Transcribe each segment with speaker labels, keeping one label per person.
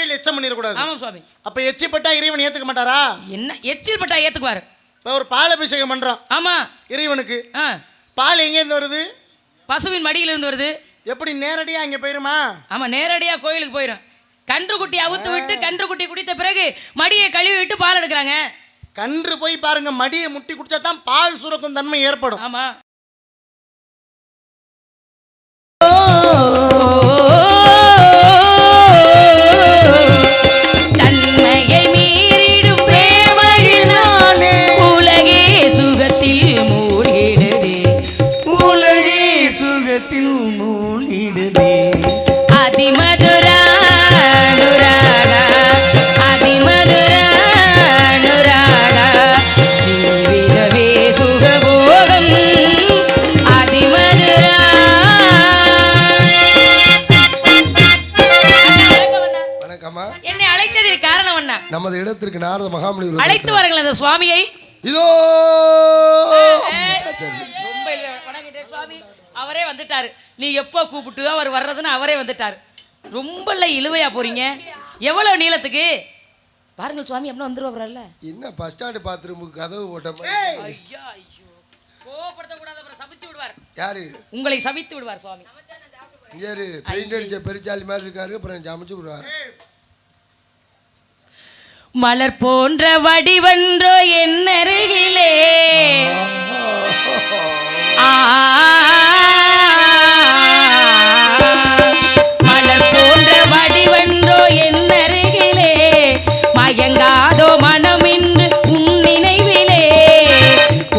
Speaker 1: வாயில் எச்சம் பண்ணிடக்கூடாது.
Speaker 2: ஆமா சுவாமி.
Speaker 1: அப்ப எச்சிப்பட்டா இறைவன் ஏத்துக்க மாட்டாரா?
Speaker 2: என்ன எச்சில் பட்டா ஏத்துக்குவாரு.
Speaker 1: இப்ப ஒரு பால் அபிஷேகம் பண்றோம்.
Speaker 2: ஆமா
Speaker 1: இறைவனுக்கு. பால் எங்க இருந்து வருது?
Speaker 2: பசுவின் மடியில இருந்து வருது.
Speaker 1: எப்படி நேரடியா அங்க போயிருமா? ஆமா,
Speaker 2: நேரடியா கோயிலுக்கு போயிரும். கன்றுக்குட்டி அவுத்து விட்டு கன்றுக்குட்டி குடித்த பிறகு மடியை கழுவி விட்டு பால் எடுக்கிறாங்க.
Speaker 1: கன்று போய் பாருங்க, மடியை முட்டி குடிச்சா தான் பால் சுரக்கும் தன்மை ஏற்படும்.
Speaker 2: ஆமா. தன்மையை மீறிடும் பிரேமையினாலே உலகே சுகத்தில் மூழ்கிடுதே,
Speaker 3: உலகே சுகத்தில் மூழ்கிடுதே.
Speaker 2: அதிமதுரா அனுராகா, அதிமதுரா அனுராகா, ஜீவிதமே சுகபோகம் அதிமதுரா.
Speaker 3: வணக்கம்மா.
Speaker 2: என்னை அழைத்ததில் காரணம் என்ன?
Speaker 3: நமது இடத்திற்கு நாரத மகாமுனி
Speaker 2: அழைத்து வாருங்கள் அந்த சுவாமியை.
Speaker 3: இதோ
Speaker 2: அவரே வந்துட்டாரு. நீ எப்போ கூப்பிட்டு அவர் வர்றதுன்னு அவரே வந்துட்டாரு. ரொம்ப இழுவையா போறீங்க. எவ்வளவு நீளத்துக்கு பாருங்கள் சுவாமி. எப்படி வந்துருவாருல்ல?
Speaker 3: என்ன பஸ் ஸ்டாண்ட் பாத்ரூமுக்கு கதவு போட்ட மாதிரி.
Speaker 2: ஐயா ஐயோ, கோபப்படுத்த கூடாது, அப்புறம் சபிச்சு விடுவார்.
Speaker 3: யாரு?
Speaker 2: உங்களை சபித்து விடுவார் சுவாமி.
Speaker 3: யாரு? பெயிண்ட் அடிச்ச பெருச்சாலி மாதிரி இருக்காரு, அப்புறம் சமைச்சு விடுவாரு.
Speaker 2: மலர் போன்ற வடிவன்றோ என்னருகிலே, மலர் போன்ற வடிவன்றோ என்னருகிலே, மயங்காதோ மனமின்று உன் நினைவிலே,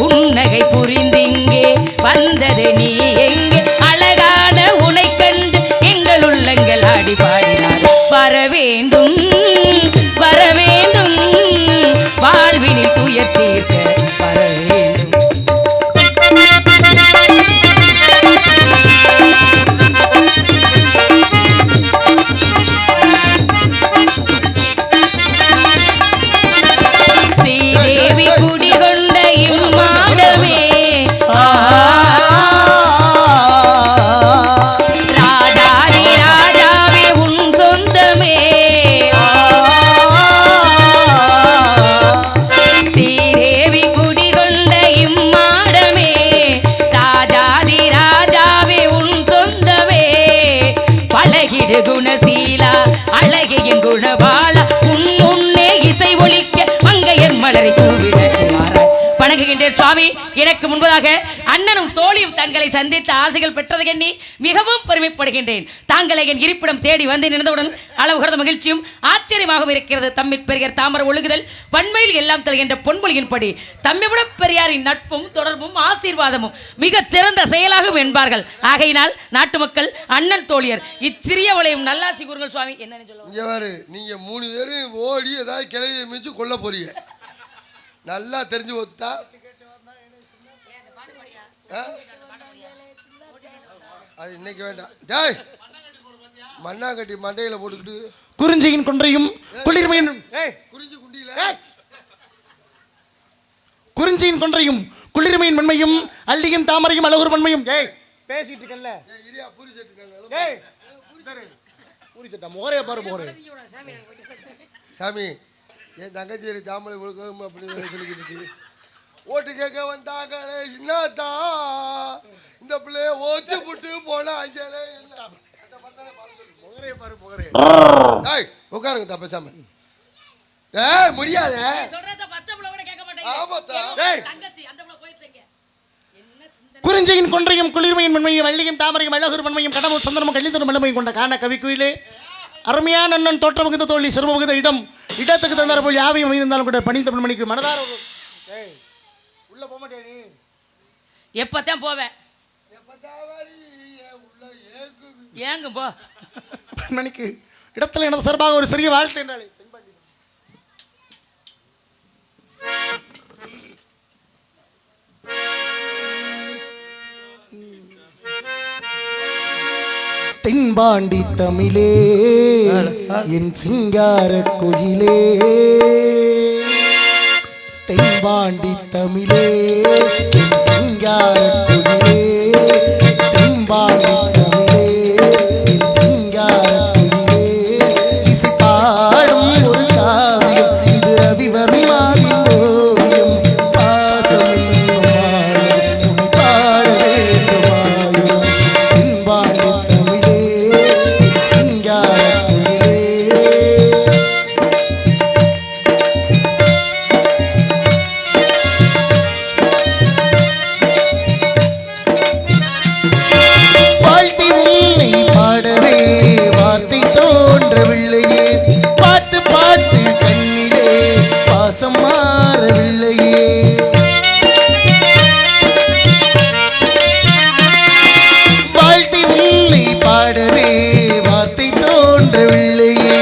Speaker 2: உன்னகை புரிந்திங்கே வந்தது நீ எங்கே, அழகான உனை கண்டு எங்கள் உள்ளங்கள் ஆடி பாடினார். வர வேண்டும் வர வேண்டும், வாழ்வினில் துயர் தீர்க்க வர வேண்டும். ஸ்ரீதேவி குடிகொண்ட இம்மாதமே, ராஜாதி ராஜாவே உன் சொந்தமே, ஸ்ரீதேவி குடிகொண்ட இம்மாடமே, ராஜாதி ராஜாவே உன் சொந்தமே, பழகிடு குணசீலா அழகியின் குணபாலா, உன் முன்னே இசை ஒலிக்க மங்கையர் மலரை தூவிட வணங்குகின்றேன் சுவாமி. எனக்கு முன்பதாக அண்ணனும் தோழியும் தங்களை சந்தித்த ஆசைகள் பெற்றது எண்ணி மிகவும் பெருமைப்படுகின்றேன். தாங்களை என் இருப்பிடம் தேடி வந்து நின்றவுடன் அளவு கடந்த மகிழ்ச்சியும் ஆச்சரியமாகவும் இருக்கிறது. தம்மிற் பெரியார் தாமரை ஒழுகுதல் வன்மையில் எல்லாம் தருகின்ற பொன்மொழியின்படி தம்மிவிடம் பெரியாரின் நட்பும் தொடர்பும் ஆசீர்வாதமும் மிக சிறந்த செயலாகும் என்பார்கள். ஆகையினால் நாட்டு மக்கள் அண்ணன் தோழியர் இச்சிறிய வளையும் நல்லாசி கூறுங்கள் சுவாமி. என்னன்னு சொல்லுவாங்க?
Speaker 3: நீங்க 3 பேரும் ஓடி ஏதாவது கிளவி மிச்சு கொல்ல போறீங்க. நல்லா தெரிஞ்சு ஒத்தா அது இன்னைக்கு வேண்டாம். டேய் மண்ணாங்கட்டி மண்டையில போட்டுக்கிட்டு
Speaker 1: குறிஞ்சியின் கொன்றையும் குளிர்மையின்
Speaker 3: குறிஞ்சி குண்டியில
Speaker 1: குறிஞ்சியின் கொன்றையும் குளிர்மையின் மென்மையும் அல்லியும் தாமரையும் அழகுர் பன்மையும் பேசிட்டு இருக்கல்ல.
Speaker 3: இரியா பூரி செட்டுங்க.
Speaker 1: டேய் பூரி செட்டா மோரே பாரு மோரே.
Speaker 3: சாமி என் தங்கச்சி தாமரை ஒழுக்கம் அப்படின்னு சொல்லிக்கிட்டு ஓட்டு கேட்க வந்தாங்களே என்னத்தா இந்த பிள்ளைய ஓச்சு புட்டு போனா அஞ்சலே உட்காருங்க தா பேசாம. முடியாது.
Speaker 1: குறிஞ்சியின் கொன்றையும் குளிர்மையின் மென்மையும் வள்ளியும் தாமரையும் அழகுர் பன்மையும் கடவுள் சந்திரமும் கள்ளித்தரும் மலமையும் கொண்ட காண கவிக்குயிலே அருமையான அண்ணன் தோற்ற வகுந்த தோழி சிறும வகுந்த இடத்துக்கு தந்தார போல் யாவையும் வைத்திருந்தாலும் கூட பணிந்த மணிக்கு மனதார உள்ள போக மாட்டே. நீ
Speaker 2: எப்பத்தான் போவேன்? ஏங்க போ
Speaker 1: மணிக்கு இடத்துல எனது சார்பாக ஒரு சிறிய வாழ்த்து என்றாலே தென்பாண்டி தமிழே என் சிங்கார குயிலே, தென்பாண்டி தமிழே என் சிங்கார குயிலே, தென்பாண்டி தமிழே என் சிங்கார குயிலே, இசைப்பா மாறவில்லையே,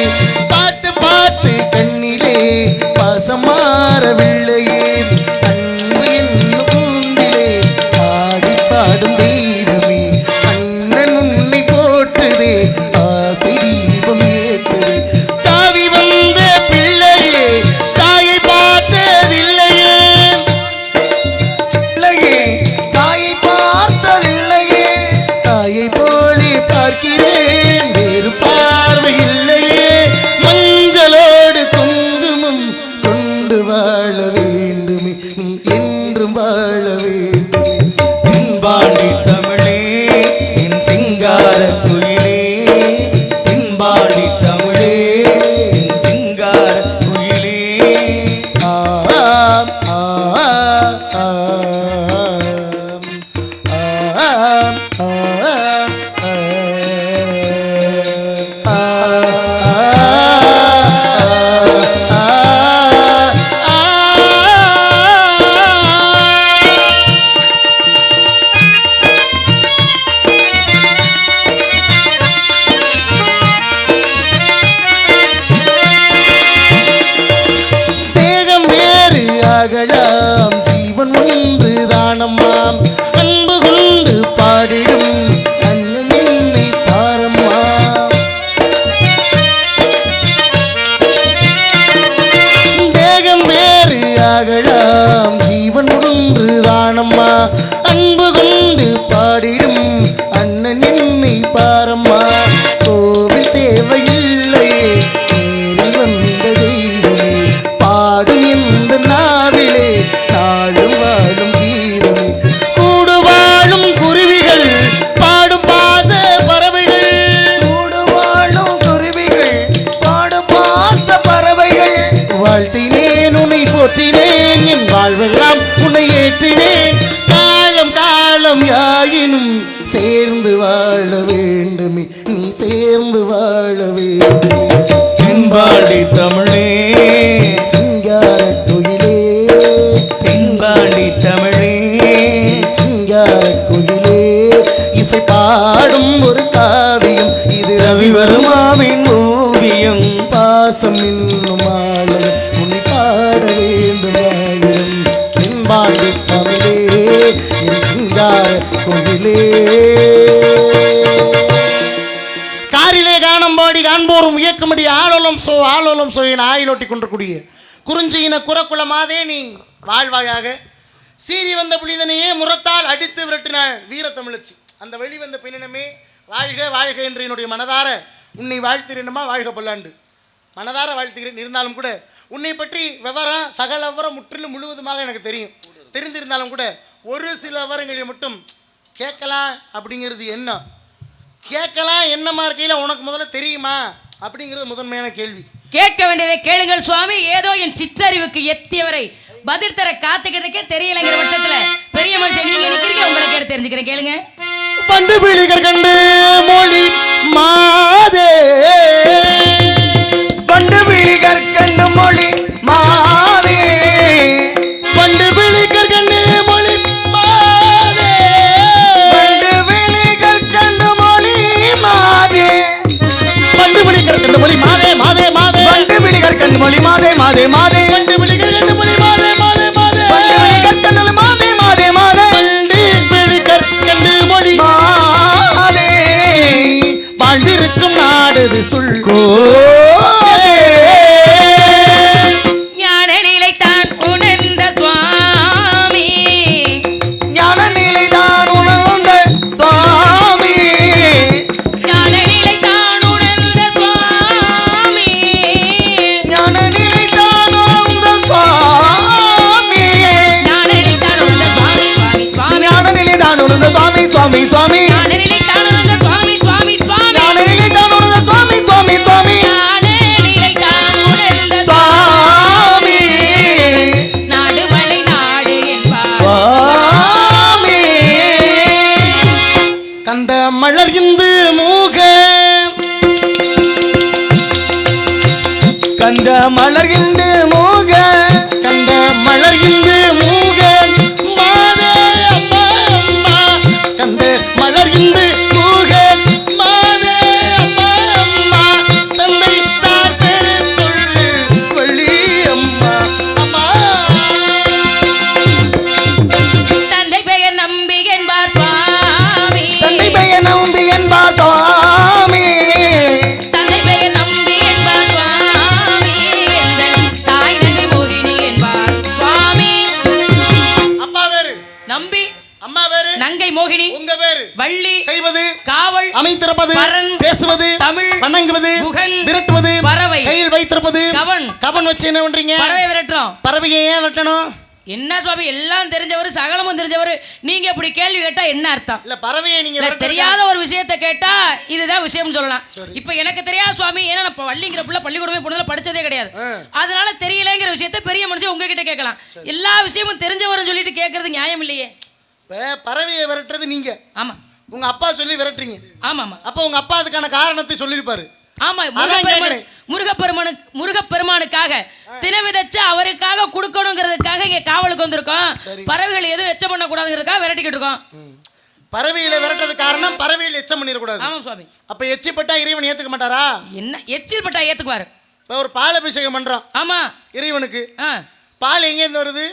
Speaker 1: பார்த்து பார்த்து கண்ணிலே பாசம் மாறவில்லையே, அன்பு என்னும் கூண்டிலே ஆடி பாடும் தெய்வமே, அண்ணன் உன்னை போற்றுதே ஆசை தீபம் ஏற்றுதே, தாவி வந்த பிள்ளையே தாயை பார்த்ததில்லையே, தாயை பார்த்ததில்லையே, தாயை போலே பார்க்கிறேன் வேறு பார்வை இல்லையே, மஞ்சளோடு குங்குமம் கொண்டு வாழ வேண்டுமே, நீ என்றும் வாழ வேண்டுமே,
Speaker 4: தென்பாண்டி தமிழே என் சிங்கார குயிலே, தென்பாண்டி தமிழே என் சிங்கார குயிலே.
Speaker 1: ஆ ஆ ஆ ஆ தேகம் வேறு ஆகலாம், ஜீவன் ஒன்று தானம்மாம், அன்பு கொண்டு பாடிடும் அண்ணன் என்னை பாரம்மா, தேகம் வேறு ஆகலாம், ஜீவன் ஒன்று தானம்மா, அன்பு கொண்டு பாடிடும் அண்ணன் என்னை பாரம்மா, கோவில் தேவையில்லையே நேரில் வந்த தெய்வமே, பாடும் எந்த நாவிலே நாளும் வாழும் கீதமே, கூடு வாழும் குருவிகள் பாடும் பாச பறவைகள், கூடு வாழும் குருவிகள் பாடும் பாச பறவைகள், வாழ்த்தினேன் உன்னை போற்றினேன் என் வாழ்வெல்லாம் உன்னை ஏற்றினேன், காலம் காலம் யாயினும் சேர்ந்து வாழ வேண்டுமே, நீ சேர்ந்து வாழ வேண்டுமே,
Speaker 4: தென்பாண்டி தமிழே
Speaker 1: சிங்கார குயிலே,
Speaker 4: தென்பாண்டி தமிழே
Speaker 1: சிங்கார குயிலே, இசை பாடும் ஒரு காவியம் இது
Speaker 4: ரவி வருமாவின் ஓவியம்,
Speaker 1: பாசம் என்னும் ஆலயம் உன்னை பாட வேண்டும் ஆயிரம், தென்பாண்டி தமிழே என் சிங்கார குயிலே. காரிலே காணம் பாடி காண்போரும் இயக்கமடி ஆலோலம் சோ என ஆயிலோட்டி கொண்டிருக்கூடிய குறிஞ்சியின குறக்குல மாதே நீ வாழ்வாயாக, சீறி வந்த புலிதனையே முரத்தால் அடித்து விரட்டின வீர தமிழச்சி, அந்த வெளிவந்த பெண்ணினமே வாழ்க வாழ்க என்று என்னுடைய மனதார உன்னை வாழ்த்துகிறேன்மா, வாழ்க பல்லாண்டு மனதார வாழ்த்துகிறேன். இருந்தாலும் கூட உன்னை பற்றி விவரம் சகல விவரம் முற்றிலும் முழுவதுமாக எனக்கு தெரிந்திருந்தாலும் கூட ஒரு சில விவரங்களை மட்டும் கேட்கலாம் அப்படிங்கிறது என்ன, கேட்கலாம் என்னமா இருக்கையில் உனக்கு முதல்ல தெரியுமா அப்படிங்கிறது முதன்மையான கேள்வி.
Speaker 2: கேட்க வேண்டியதை கேளுங்கள் சுவாமி, ஏதோ என் சிற்றறிவுக்கு எத்தியவரை பதில் தர காத்துக்கிறதுக்கே தெரியலைங்கிற பட்சத்துல பெரிய மனுஷன் நீங்க நிக்கிறீங்க, உங்களுக்கு எடுத்து தெரிஞ்சுக்கிறேன் கேளுங்க.
Speaker 1: பண்டு பிள்ளைகள் கண்டு மொழி மாதே,
Speaker 4: பண்டு விழிகர் கண்டு மொழி மாதே,
Speaker 1: பண்டு பிள்ளைகள் கண்டு மொழி மாதே,
Speaker 4: பண்டு விழிகர் கண்டு மொழி மாதே,
Speaker 1: பண்டு பிள்ளைகள் கண்டு மொழி மாதே மாதே மாதே,
Speaker 4: பண்டு விழிகர் கண்டு மொழி மாதே மாதே மாதே,
Speaker 1: பண்டு பிள்ளைகள் கண்டு மொழி மாதே மாதே மாதே,
Speaker 4: பண்டு விழிகர் கண்டு மாதே மாதே மாதே,
Speaker 1: பண்டு பிள்ளைகள் கண்டு மொழி
Speaker 4: மாதே,
Speaker 1: வாழ்ந்திருக்கும் நாடுது சொல்
Speaker 4: கோதே,
Speaker 2: ஞான நிலைத்தான் உணர்ந்த சுவாமி,
Speaker 4: ஞான நிலைதான் உணர்ந்த சுவாமி,
Speaker 2: ஞான நிலைத்தான் உணர்ந்த சுவாமி,
Speaker 4: ஞான நிலைதான் உணர்ந்த சுவாமி,
Speaker 2: ஞான நிலைத்தான் உணர்ந்த சுவாமி சுவாமி சுவாமி,
Speaker 4: ஞான நிலைதான் உணர்ந்த சுவாமி சுவாமி சுவாமி,
Speaker 2: ஞான நிலைத்தான் உணர்ந்த சுவாமி சுவாமி சுவாமி,
Speaker 4: ஞான நிலைதான் உணர்ந்த சுவாமி சுவாமி சுவாமி,
Speaker 2: ஞான நிலைத்தான் உணர்ந்த
Speaker 4: சுவாமி
Speaker 2: நாடுமலை நாடு என்பார்
Speaker 4: சுவாமி,
Speaker 1: கந்த மலர் இந்து மூக
Speaker 4: கந்த மலர்கின்ற மோக,
Speaker 1: கந்த மலர் இந்து மூக மாதே அம்மா அம்மா, கந்த மலர் இந்து மூக மாதே அம்மா அம்மா, தந்த திறப்பது,
Speaker 2: பரன்,
Speaker 1: பேசுவது,
Speaker 2: தமிழ்,
Speaker 1: வணங்குவது,
Speaker 2: குகன்,
Speaker 1: விரட்டுவது,
Speaker 2: பறவை,
Speaker 1: கையில் வைத்திருப்பது,
Speaker 2: கவன்.
Speaker 1: கவன் வச்சு என்ன பண்றீங்க?
Speaker 2: பறவை விரட்டுறோம்.
Speaker 1: பறவையை ஏன் வெட்டணும்?
Speaker 2: என்ன சுவாமி எல்லாம் தெரிஞ்சவர் சகலமும் தெரிஞ்சவர், நீங்க இப்படி கேள்வி கேட்டா என்ன அர்த்தம்?
Speaker 1: இல்ல பறவையை நீங்க
Speaker 2: இல்ல, தெரியாத ஒரு விஷயத்தை கேட்டா இதுதான் விஷயம் சொல்லலாம். இப்ப எனக்கு தெரியாது சுவாமி, ஏன்னா நான் வள்ளிங்கிற புள்ள பள்ளிக்கூடமே போனதுல படிச்சதே கிடையாது, அதனால தெரியலங்கிற விஷயத்த பெரிய மனுஷன் உங்ககிட்ட கேட்கலாம். எல்லா விஷயமும் தெரிஞ்சவரும் சொல்லிட்டு கேட்கறது நியாயம் இல்லையே.
Speaker 1: பறவையை விரட்டுறது நீங்க.
Speaker 2: ஆமா,
Speaker 1: உங்க அப்பா சொல்லி விரட்டுறீங்க.
Speaker 2: ஆமா ஆமா.
Speaker 1: அப்ப உங்க அப்பா அதுக்கான காரணத்தை சொல்லிருப்பாரு.
Speaker 2: ஆமா, முருகப்பெருமானுக்காக தின விதைச்ச அவருக்காக கொடுக்கணுங்கிறதுக்காக இங்க காவலுக்கு வந்திருக்கோம். பறவைகள் எதுவும் எச்சம் பண்ண கூடாதுங்கிறதுக்காக விரட்டிக்கிட்டு இருக்கோம்.
Speaker 1: பறவைகளை விரட்டுறது காரணம் பறவைகள் எச்சம் பண்ணிடக்கூடாது.
Speaker 2: ஆமா சுவாமி.
Speaker 1: அப்ப எச்சி பட்டா இறைவன் ஏத்துக்க மாட்டாரா?
Speaker 2: என்ன எச்சில் பட்டா ஏத்துக்குவாரு?
Speaker 1: ஒரு பால் அபிஷேகம் பண்றோம்.
Speaker 2: ஆமா,
Speaker 1: இறைவனுக்கு பால் எங்க இருந்து வருது?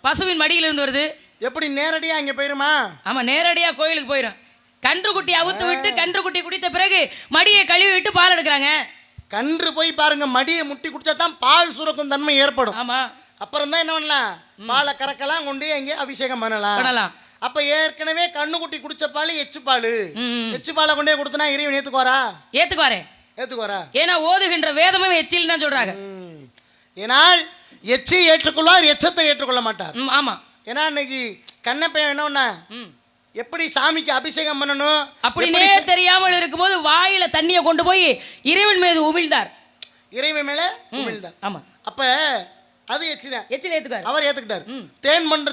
Speaker 2: பசுவின் மடியில இருந்து வருது.
Speaker 1: எப்படி நேரடியா அங்க போயிருமா?
Speaker 2: ஆமா, நேரடியா கோயிலுக்கு போயிடும். கன்றுக்குட்டி அவுத்து விட்டு கன்றுக்குட்டி குடித்த பிறகு மடியை கழுவி விட்டு பால் எடுக்கிறாங்க. கன்று
Speaker 1: போய் பாருங்க, மடியை முட்டி குடிச்சா தான் பால் சுரக்கும் தன்மை ஏற்படும்.
Speaker 2: ஆமா,
Speaker 1: அப்புறம் தான் என்ன பண்ணலாம், பாலை கறக்கலாம், கொண்டு அங்கே அபிஷேகம் பண்ணலாம். அப்ப ஏற்கனவே கண்ணுக்குட்டி குடிச்ச பால் எச்சு பால், எச்சு பாலை கொண்டே கொடுத்தனா இறைவன் ஏத்துக்குவாரா? ஏத்துக்குவாரா?
Speaker 2: ஏன்னா ஓதுகின்ற வேதமும் எச்சில் தான் சொல்றாங்க.
Speaker 1: ஏனால் எச்சி ஏற்றுக்கொள்வார், எச்சத்தை ஏற்றுக்கொள்ள மாட்டார்.
Speaker 2: ஆமா,
Speaker 1: ஏன்னா இன்னைக்கு கண்ணப்பையன் என்ன பண்ண, எப்படி சாமிக்கு அபிஷேகம் பண்ணணும்
Speaker 2: அப்படின்னே தெரியாமல் இருக்கும்போது வாயில தண்ணியை கொண்டு போய் இறைவன் மீது உமிழ்ந்தார்.
Speaker 1: இறைவன் மேல உமிழ்ந்தார்.
Speaker 2: ஆமா,
Speaker 1: அப்ப அது எச்சிதான்.
Speaker 2: எச்சில் ஏத்துக்காரு, அவர்
Speaker 1: ஏத்துக்கிட்டார்.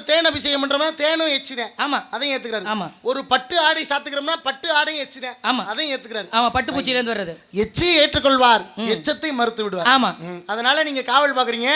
Speaker 1: தேன் அபிஷேகம் பண்றோம்னா தேனும் எச்சிதான்.
Speaker 2: ஆமா,
Speaker 1: அதையும் ஏத்துக்கிறாரு.
Speaker 2: ஆமா,
Speaker 1: ஒரு பட்டு ஆடை சாத்துக்கிறோம்னா பட்டு ஆடையும் எச்சிதான்.
Speaker 2: ஆமா,
Speaker 1: அதையும் ஏத்துக்கிறாரு.
Speaker 2: ஆமா, பட்டு பூச்சியில இருந்து வர்றது.
Speaker 1: எச்சி ஏற்றுக்கொள்வார், எச்சத்தை மறுத்து விடுவார்.
Speaker 2: ஆமா,
Speaker 1: அதனால நீங்க காவல் பாக்குறீங்க.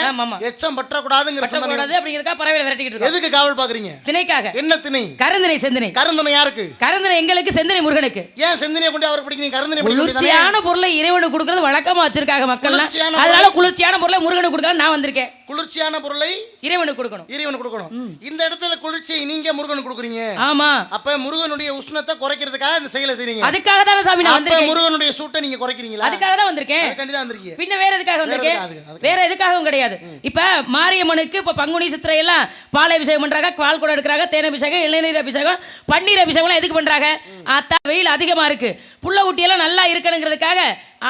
Speaker 1: எச்சம் பற்ற கூடாதுங்கிற
Speaker 2: கூடாது அப்படிங்கறதுக்காக பறவைகளை விரட்டிக்கிட்டு இருக்கோம்.
Speaker 1: எதுக்கு காவல் பாக்குறீங்க?
Speaker 2: திணைக்காக.
Speaker 1: என்ன திணை?
Speaker 2: கருந்திணை. செந்திணை.
Speaker 1: கருந்திணை யாருக்கு?
Speaker 2: கருந்திணை எங்களுக்கு, செந்திணை முருகனுக்கு.
Speaker 1: ஏன் செந்தினையை கொண்டு அவருக்கு பிடிக்கிறீங்க? கருந்திணை
Speaker 2: குளிர்ச்சியான பொருளை இறைவனுக்கு கொடுக்கறது வழக்கமா வச்சிருக்காங்க மக்கள். அதனால குளிர்ச்சியான பொருளை முருகனுக்கு கொடுக்க நான் வந்திருக்கேன்.
Speaker 1: குளிர்ச்சியான பொருளை
Speaker 2: இறைவனுக்கு கொடுக்கணும்.
Speaker 1: இந்த இடத்துல குளிர்ச்சியை நீங்க முருகனுக்கு கொடுக்குறீங்க.
Speaker 2: ஆமா,
Speaker 1: அப்ப முருகனுடைய உஷ்ணத்தை குறைக்கிறதுக்காக இந்த செயலை செய்றீங்க.
Speaker 2: அதுக்காக தான் சாமி நான் வந்திருக்கேன்.
Speaker 1: முருகனுடைய சூட்டை நீங்க குறைக்கிறீங்களா?
Speaker 2: அதுக்காக தான் வந்திருக்கேன்.
Speaker 1: அதுக்காண்டி தான் வந்திருக்கீங்க.
Speaker 2: பின்ன வேற எதுக்காக வந்திருக்கேன்? வேற எதுக்காகவும் கிடையாது. இப்ப மாரியம்மனுக்கு இப்ப பங்குனி சித்திரை எல்லாம் பால் அபிஷேகம் பண்றாங்க, பால் குடம் எடுக்கிறாங்க, தேன் அபிஷேகம், இளநீர் அபிஷேகம், பன்னீர் அபிஷேகம் எல்லாம் எதுக்கு பண்றாங்க? ஆத்தா வெயில் அதிகமா இருக்கு, புள்ள குட்டி எல்லாம் நல்லா இருக்கணுங்கிறதுக்காக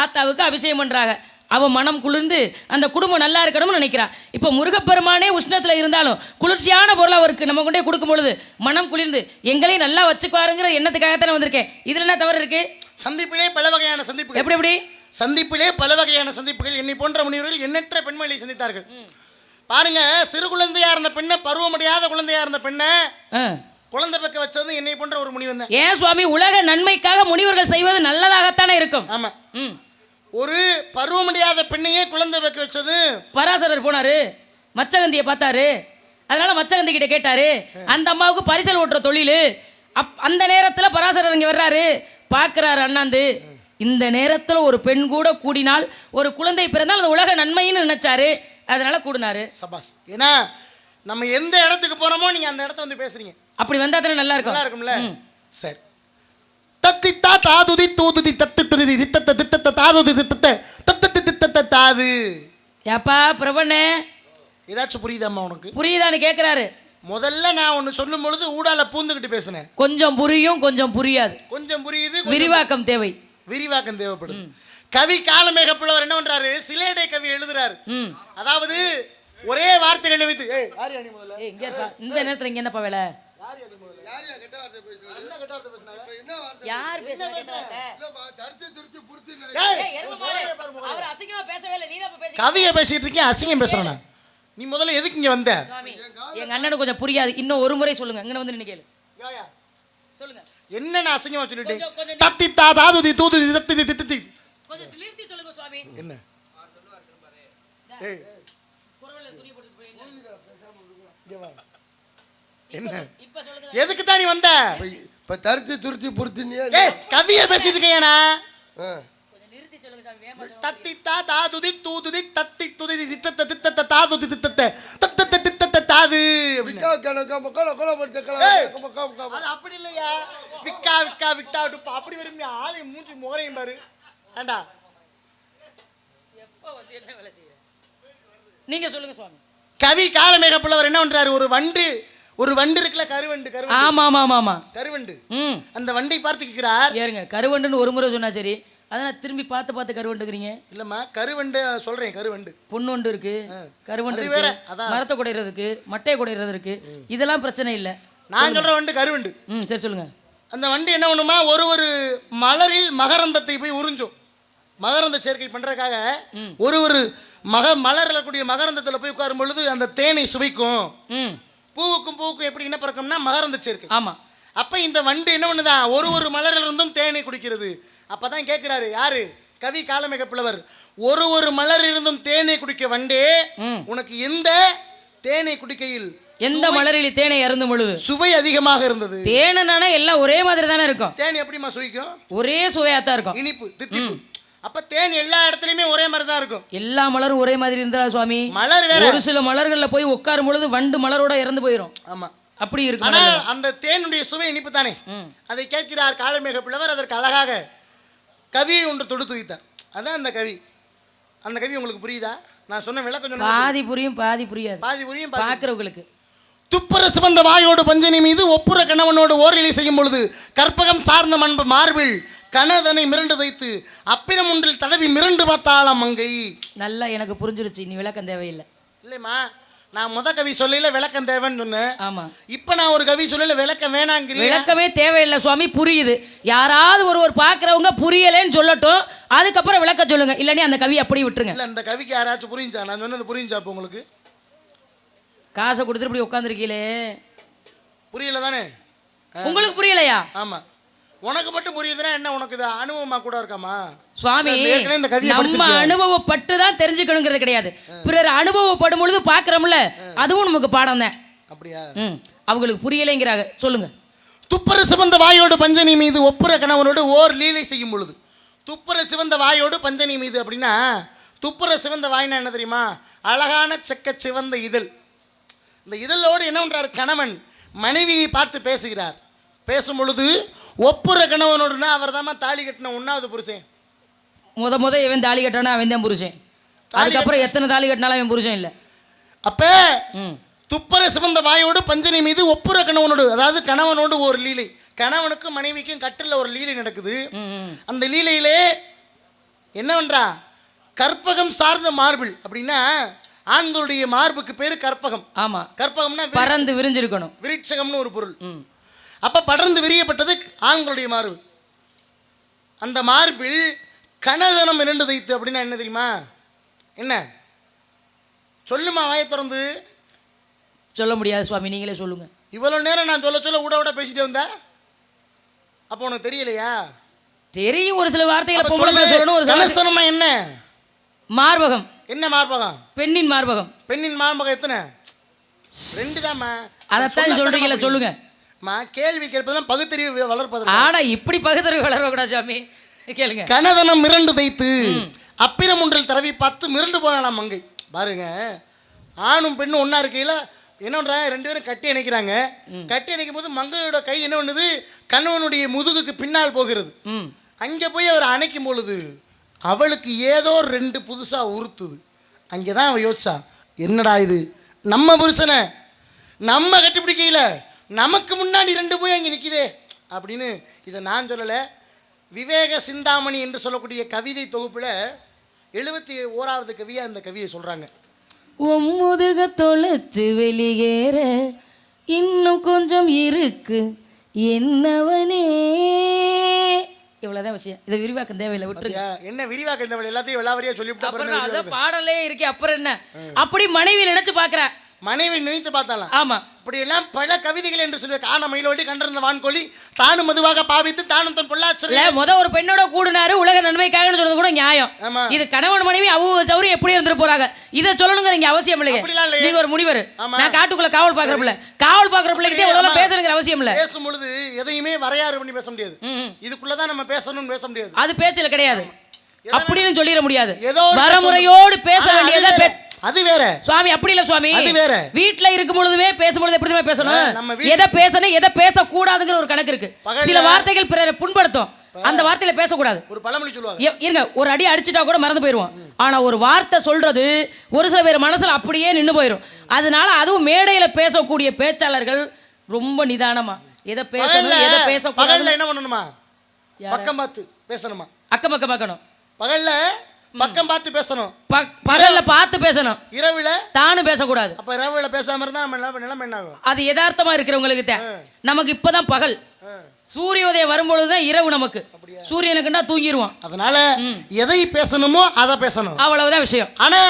Speaker 2: ஆத்தாவுக்கு அபிஷேகம் பண்றாங்க. அவ மனம் குளிர்ந்து அந்த குடும்பம் நல்லா இருக்கணும்னு நினைக்கிறான். இப்போ முருகப்பெருமானே உஷ்ணத்தில் இருந்தாலும் குளிர்ச்சியான பொருளை அவருக்கு நம்ம கொண்டே கொடுக்கும் பொழுது மனம் குளிர்ந்து எங்களையும் நல்லா வச்சுக்குவாருங்கிற எண்ணத்துக்காகத்தானே வந்திருக்கேன். இதுல என்ன தவறு இருக்கு?
Speaker 1: சந்திப்பிலே பல வகையான சந்திப்புகள்.
Speaker 2: எப்படி
Speaker 1: சந்திப்பிலே பல வகையான சந்திப்புகள். என்னை போன்ற முனிவர்கள் எண்ணற்ற பெண்மணிகளை சந்தித்தார்கள். பாருங்க, சிறு குழந்தையா இருந்த பெண்ணை, பருவமடையாத குழந்தையா இருந்த பெண்ணை குழந்தை பக்க வச்சது என்னை போன்ற ஒரு முனிவன் தான்.
Speaker 2: ஏன் சுவாமி, உலக நன்மைக்காக முனிவர்கள் செய்வது நல்லதாகத்தானே இருக்கும்.
Speaker 1: ஆமா, ஒரு பருவமடையாத பெண்ணையே குழந்தை வைக்க வச்சது
Speaker 2: பராசரர் போனாரு, மச்சகந்தியை பார்த்தாரு, அதனால மச்சகந்தி கிட்ட கேட்டாரு. அந்த அம்மாவுக்கு பரிசல் ஓட்டுற தொழில். அந்த நேரத்தில் பராசரர் இங்கே வர்றாரு, பார்க்குறாரு அண்ணாந்து. இந்த நேரத்தில் ஒரு பெண் கூட கூடினால், ஒரு குழந்தை பிறந்தால் அது உலக நன்மைன்னு நினைச்சாரு, அதனால கூடினாரு.
Speaker 1: சபாஸ். ஏன்னா நம்ம எந்த இடத்துக்கு போறோமோ நீங்க அந்த இடத்த வந்து பேசுறீங்க.
Speaker 2: அப்படி வந்தா தானே நல்லா
Speaker 1: இருக்கும்ல. சரி. தத்தித்தா தாதுதி தூதுதி தத்துதுதி தித்தத்த தித்தத்த தாதுதி தித்தத்த தத்தத்த தித்தத்த தாது.
Speaker 2: ஏப்பா பிரபண்ணே,
Speaker 1: ஏதாச்சும் புரியுதாம்மா உனக்கு?
Speaker 2: புரியுதான்னு கேட்குறாரு.
Speaker 1: முதல்ல நான் ஒன்று சொல்லும் பொழுது ஊடால பூந்துக்கிட்டு பேசினேன்.
Speaker 2: கொஞ்சம் புரியும், கொஞ்சம் புரியாது.
Speaker 1: கொஞ்சம் புரியுது,
Speaker 2: விரிவாக்கம் தேவை.
Speaker 1: விரிவாக்கம் தேவைப்படுது. கவி காலமேக புலவர் என்ன பண்றாரு, சிலேடை கவி எழுதுறாரு. அதாவது ஒரே வார்த்தைகளை வைத்து
Speaker 2: இந்த நேரத்தில் இங்க என்னப்பா வேலை?
Speaker 1: கவியை பேசிட்டு இருக்கேன், அசிங்கம் பேசுறேன். நீ முதல்ல எதுக்கு இங்க வந்த?
Speaker 2: எங்க அண்ணனுக்கு கொஞ்சம் புரியாது, இன்னும் ஒரு முறை சொல்லுங்க. இங்க வந்து நினைக்கல சொல்லுங்க.
Speaker 1: என்ன நான் அசிங்கமா சொல்லிட்டேன்? தத்தி தா தாதுதி தூதுதி தத்தி தித்தி.
Speaker 2: கொஞ்சம் நிறுத்தி சொல்லுங்க சுவாமி.
Speaker 1: என்ன? என்ன? எதுக்கு தான் நீ வந்த?
Speaker 3: இப்ப தரிச்சு துருத்தி புரிச்சினியா?
Speaker 1: கவியை பேசிட்டு இருக்கேனா?
Speaker 2: கொஞ்சம் நிறுத்தி சொல்லுங்க சாமி. வேமா
Speaker 1: தத்தி தா தாதுதி தூதுதி தத்தி துதி தித்தத்த தித்தத்த தாதுதி தித்தத்த தத்தத்த தித்தத்த தாது.
Speaker 3: விக்கா கணக்க மக்கள கொல படுத்த கல.
Speaker 1: அது அப்படி இல்லையா? விக்கா விக்கா விட்டா விட்டு அப்படி வரும். ஆளை மூஞ்சி முகரையும் பாரு. ஏண்டா
Speaker 2: எப்ப வந்து என்ன வேலை செய்ய? நீங்க சொல்லுங்க சுவாமி.
Speaker 1: கவி காலமேக புலவர் என்ன பண்றாரு, ஒரு வண்டு ஒரு வண்டு இருக்குல்ல, கருவண்டு.
Speaker 2: ஆமா ஆமா ஆமா ஆமா
Speaker 1: கருவண்டு.
Speaker 2: ம்
Speaker 1: அந்த வண்டை பார்த்து கேட்கிறார்.
Speaker 2: ஏறுங்க, கருவண்டுன்னு ஒரு முறை சொன்னா சரி, அதான் திரும்பி பார்த்து கருவண்டுக்கிறீங்க.
Speaker 1: இல்லம்மா, கருவண்டு சொல்றேன். கருவண்டு
Speaker 2: பொண்ணு இருக்கு, கருவண்டு
Speaker 1: அது
Speaker 2: இருக்கு,
Speaker 1: வேற, அதான்.
Speaker 2: மரத்தை குடையிறதுக்கு, மட்டையை குடையிறது இருக்கு, இதெல்லாம் பிரச்சனை இல்லை.
Speaker 1: நான் சொல்ற வண்டு கருவண்டு.
Speaker 2: சரி சொல்லுங்க.
Speaker 1: அந்த வண்டு என்ன பண்ணுமா, ஒரு மலரில் மகரந்தத்தை போய் உறிஞ்சும். மகரந்த சேர்க்கை பண்றதுக்காக ஒரு மலரில் கூடிய மகரந்தத்தில் போய் உட்காரும் பொழுது அந்த தேனை சுவைக்கும். பூவுக்கும் எப்படி என்ன பறக்கும்னா மகரந்த சேர்க்கை.
Speaker 2: ஆமா.
Speaker 1: அப்ப இந்த வண்டு என்ன பண்ணுதான், ஒரு மலரில் இருந்தும் தேனை குடிக்கிறது. அப்பதான் கேட்கிறாரு யாரு, கவி காலமிக புலவர், ஒரு மலர் இருந்தும் தேனை குடிக்க வண்டே, உனக்கு எந்த தேனை குடிக்கையில்
Speaker 2: எந்த மலரில் தேனை அருந்தும் பொழுது
Speaker 1: சுவை அதிகமாக இருந்தது.
Speaker 2: தேனானா எல்லாம் ஒரே மாதிரி தானே இருக்கும்.
Speaker 1: தேன் எப்படிமா சுவைக்கும்?
Speaker 2: ஒரே சுவையாத்தான் இருக்கும்,
Speaker 1: இனிப்பு தித்திப்பு. அப்ப தேன் எல்லா இடத்துலயுமே ஒரே மாதிரி தான் இருக்கும்.
Speaker 2: எல்லா மலரும் ஒரே மாதிரி இருந்தா சுவாமி,
Speaker 1: மலர் வேற.
Speaker 2: ஒரு சில மலர்கள்ல போய் உட்காரும் பொழுது வண்டு மலரோட இறந்து போயிடும்.
Speaker 1: ஆமா,
Speaker 2: அப்படி இருக்கு.
Speaker 1: ஆனால் அந்த தேனுடைய சுவை இனிப்பு தானே. அதை கேட்கிறார் காலமேக புலவர். அதற்கு அழகாக கவியை ஒன்று தொடுத்து வைத்தார். அதான் அந்த கவி. அந்த கவி உங்களுக்கு புரியுதா? நான் சொன்ன விளக்கம் சொன்ன
Speaker 2: பாதி புரியும் பாதி புரியாது.
Speaker 1: பாதி புரியும்
Speaker 2: பாக்குறவங்களுக்கு.
Speaker 1: துப்புர சிவந்த வாயோடு பஞ்சனி மீது ஒப்புற கணவனோடு ஓரிலை செய்யும் பொழுது கற்பகம் சார்ந்த மார்பில் கணதனை மிரண்டு தைத்து அப்பிடம் ஒன்றில் தடவி மிரண்டு பார்த்தாளாம் மங்கை.
Speaker 2: நல்லா எனக்கு புரிஞ்சிருச்சு, நீ விளக்கம் தேவையில்லை.
Speaker 1: இல்லைம்மா, நான் முத கவி சொல்லல விளக்கம் தேவைன்னு சொன்னேன்.
Speaker 2: ஆமா,
Speaker 1: இப்ப நான் ஒரு கவி சொல்லல விளக்கம் வேணாங்கிறீங்க.
Speaker 2: விளக்கமே தேவையில்லை சுவாமி, புரியுது. யாராவது ஒரு பாக்குறவங்க புரியலன்னு சொல்லட்டும், அதுக்கப்புறம் விளக்க சொல்லுங்க. இல்லனே அந்த கவி அப்படி விட்டுருங்க.
Speaker 1: இல்ல, இந்த கவிக்கு யாராச்சும் புரிஞ்சா? நான் சொன்னது புரிஞ்சா? இப்போ உங்களுக்கு
Speaker 2: காசை கொடுத்துட்டு இப்படி உட்காந்துருக்கீங்களே,
Speaker 1: புரியல தானே?
Speaker 2: உங்களுக்கு புரியலையா?
Speaker 1: ஆமா, உனக்கு மட்டும் புரியுதுன்னா என்ன, உனக்கு இது அனுபவமா கூட இருக்காமா
Speaker 2: சுவாமி? நம்ம அனுபவப்பட்டு தான் தெரிஞ்சுக்கணுங்கிறது கிடையாது. பிறர் அனுபவப்படும் பொழுது பாக்குறோம்ல, அதுவும் நமக்கு பாடம் தான்.
Speaker 1: அப்படியா?
Speaker 2: அவங்களுக்கு புரியலைங்கிறாங்க. சொல்லுங்க.
Speaker 1: துப்புர சிவந்த வாயோடு பஞ்சனி மீது ஒப்புற கணவனோடு ஓர் லீலை செய்யும் பொழுது. துப்புர சிவந்த வாயோடு பஞ்சனி மீது அப்படின்னா, துப்புர சிவந்த வாய்னா என்ன தெரியுமா? அழகான செக்க சிவந்த இதழ். இந்த இதழோடு என்ன பண்றார் கணவன் மனைவியை பார்த்து பேசுகிறார். பேசும் பொழுது ஒப்புற கணவனோடுனா அவர் தான் தாலி கட்டின ஒன்னாவது புருஷன்.
Speaker 2: முத இவன் தாலி கட்டானா அவன் தான் புருஷன். அதுக்கப்புறம் எத்தனை தாலி கட்டினாலும் அவன் புருஷன் இல்லை.
Speaker 1: அப்ப துப்புர சிவந்த வாயோடு பஞ்சனி மீது ஒப்புற கணவனோடு, அதாவது கணவனோடு ஒரு லீலை. கணவனுக்கும் மனைவிக்கும் கட்டில் ஒரு லீலை நடக்குது. அந்த லீலையிலே என்ன பண்றா, கற்பகம் சார்ந்த மார்பிள். அப்படின்னா ஆண்களுடைய மார்புக்கு பேரு கற்பகம்.
Speaker 2: ஆமா,
Speaker 1: கற்பகம்னா
Speaker 2: பறந்து விரிஞ்சிருக்கணும்.
Speaker 1: விருட்சகம்னு ஒரு பொருள். அப்ப படர்ந்து விரியப்பட்டது ஆண்களுடைய மார்பு. அந்த மார்பில் கனதனம் இரண்டு தைத்து. அப்படின்னா என்ன தெரியுமா? என்ன சொல்லுமா, வாயை திறந்து
Speaker 2: சொல்ல முடியாது சுவாமி, நீங்களே சொல்லுங்க.
Speaker 1: இவ்வளவு நேரம் நான் சொல்ல விட பேசிட்டே வந்தா, அப்ப உனக்கு தெரியலையா?
Speaker 2: தெரியும், ஒரு சில வார்த்தைகளை சொல்லணும். ஒரு
Speaker 1: கனஸ்தனமா என்ன?
Speaker 2: மார்பகம்.
Speaker 1: என்ன மார்பகம்?
Speaker 2: பெண்ணின் மார்பகம்.
Speaker 1: பெண்ணின் மார்பகம் எத்தனை? 2 தான்மா.
Speaker 2: அதைத்தான் சொல்றீங்களா? சொல்லுங்க.
Speaker 1: கேள்வி கேட்பதெல்லாம் பகுத்தறிவு வளர்ப்பது.
Speaker 2: ஆனா இப்படி பகுத்தறிவு வளரக்கூடாது சாமி, கேளுங்க.
Speaker 1: கனதனம் மிரண்டு தைத்து அப்பிரம் ஒன்றில் தடவி பார்த்து மிரண்டு போகலாம் மங்கை. பாருங்க, ஆணும் பெண்ணும் ஒன்னா இருக்கையில என்ன பண்றாங்க, 2 பேரும் கட்டி அணைக்கிறாங்க. கட்டி அணைக்கும் போது மங்கையோட கை என்ன பண்ணுது, கணவனுடைய முதுகுக்கு பின்னால் போகிறது. அங்கே போய் அவர் அணைக்கும் பொழுது அவளுக்கு ஏதோ 2 புதுசா உறுத்துது. அங்கேதான் அவ யோசிச்சா, என்னடா இது, நம்ம புருஷனை நம்ம கட்டிப்பிடிக்கையில நமக்கு முன்னாடி 2 போய் அங்கே நிற்கிதே அப்படின்னு. இதை நான் சொல்லலை, விவேக சிந்தாமணி என்று சொல்லக்கூடிய கவிதை தொகுப்பில் 71வது கவியாக இந்த கவியை சொல்கிறாங்க.
Speaker 2: முதுக தொலைச்சு வெளியேற இன்னும் கொஞ்சம் இருக்கு என்னவனே. இவ்வளவுதான் விஷயம். இதை விரிவாக்கம் தேவையில்லை, விட்டுருங்க.
Speaker 1: என்ன விரிவாக்கம் தேவையில்லை, எல்லாத்தையும் விளாவரியா சொல்லிவிட்டு
Speaker 2: அதான் பாடலே இருக்கே. அப்புறம் என்ன, அப்படி மனைவி நினைச்சு பாக்குற,
Speaker 1: மனைவி நினைத்து பார்த்தாலாம்.
Speaker 2: ஆமா,
Speaker 1: இப்படி எல்லாம் பல கவிதைகள் என்று சொல்லி காண மயிலோடி கண்டிருந்த வான்கோழி தானும் மதுவாக பாவித்து தானும் தன் பொள்ளாச்சல
Speaker 2: ஒரு பெண்ணோட கூடுனாரு உலக நன்மைக்காக சொல்றது கூட நியாயம். இது கணவன் மனைவி அவங்க சௌரியம் எப்படி இருந்துட்டு போறாங்க, இதை சொல்லணுங்கிற இங்க அவசியம் இல்லைங்க. நீங்க ஒரு முனிவர், நான் காட்டுக்குள்ள காவல் பாக்குற பிள்ளை, காவல் பாக்குற பிள்ளைகிட்டே உலகம் பேசணுங்கிற அவசியம் இல்ல.
Speaker 1: பேசும் பொழுது எதையுமே வரையாறு பண்ணி பேச முடியாது. இதுக்குள்ளதான் நம்ம பேசணும்னு பேச முடியாது.
Speaker 2: அது பேச்சல கிடையாது அப்படின்னு சொல்லிட முடியாது. வரமுறையோடு பேச வேண்டியதா
Speaker 1: அது வேற
Speaker 2: சுவாமி. அப்படி இல்ல சுவாமி, அது வேற. வீட்ல இருக்கும் பொழுதுமே பேசும்பொழுது எப்படி பேசணும், எதை பேசணும் எதை பேசக்கூடாதுங்கிற ஒரு கணக்கு இருக்கு. சில வார்த்தைகள் பிறரை புண்படுத்தும், அந்த வார்த்தையில பேசக்கூடாது.
Speaker 1: ஒரு பழமொழி சொல்லுவாங்க,
Speaker 2: இருங்க, ஒரு அடி அடிச்சுட்டா கூட மறந்து போயிடுவோம். ஆனா ஒரு வார்த்தை சொல்றது ஒரு சில பேர் மனசுல அப்படியே நின்று போயிடும். அதனால அதுவும் மேடையில பேசக்கூடிய பேச்சாளர்கள் ரொம்ப நிதானமா எதை பேசணும் எதை பேசக்கூடாது.
Speaker 1: பகல்ல என்ன பண்ணணுமா? பக்கம் பார்த்து பேசணுமா?
Speaker 2: அக்கம் பக்கம் பார்க்கணும்.
Speaker 1: பகல்ல பக்கம் பார்த்து பேசணும்,
Speaker 2: பகல்ல பார்த்து பேசணும்,
Speaker 1: இரவுல
Speaker 2: தானும் பேசக்கூடாது.
Speaker 1: அப்ப இரவுல பேசாம இருந்தா நம்ம நிலைமை என்ன ஆகும்?
Speaker 2: அது யதார்த்தமா இருக்கிறவங்களுக்கு தான். நமக்கு இப்பதான் பகல், சூரிய உதயம் வரும்பொழுதுதான் இரவு. நமக்கு சூரியனுக்குன்னா தூங்கிடுவோம்.
Speaker 1: அதனால எதை பேசணுமோ அதை பேசணும்,
Speaker 2: அவ்வளவுதான் விஷயம்.
Speaker 1: ஆனா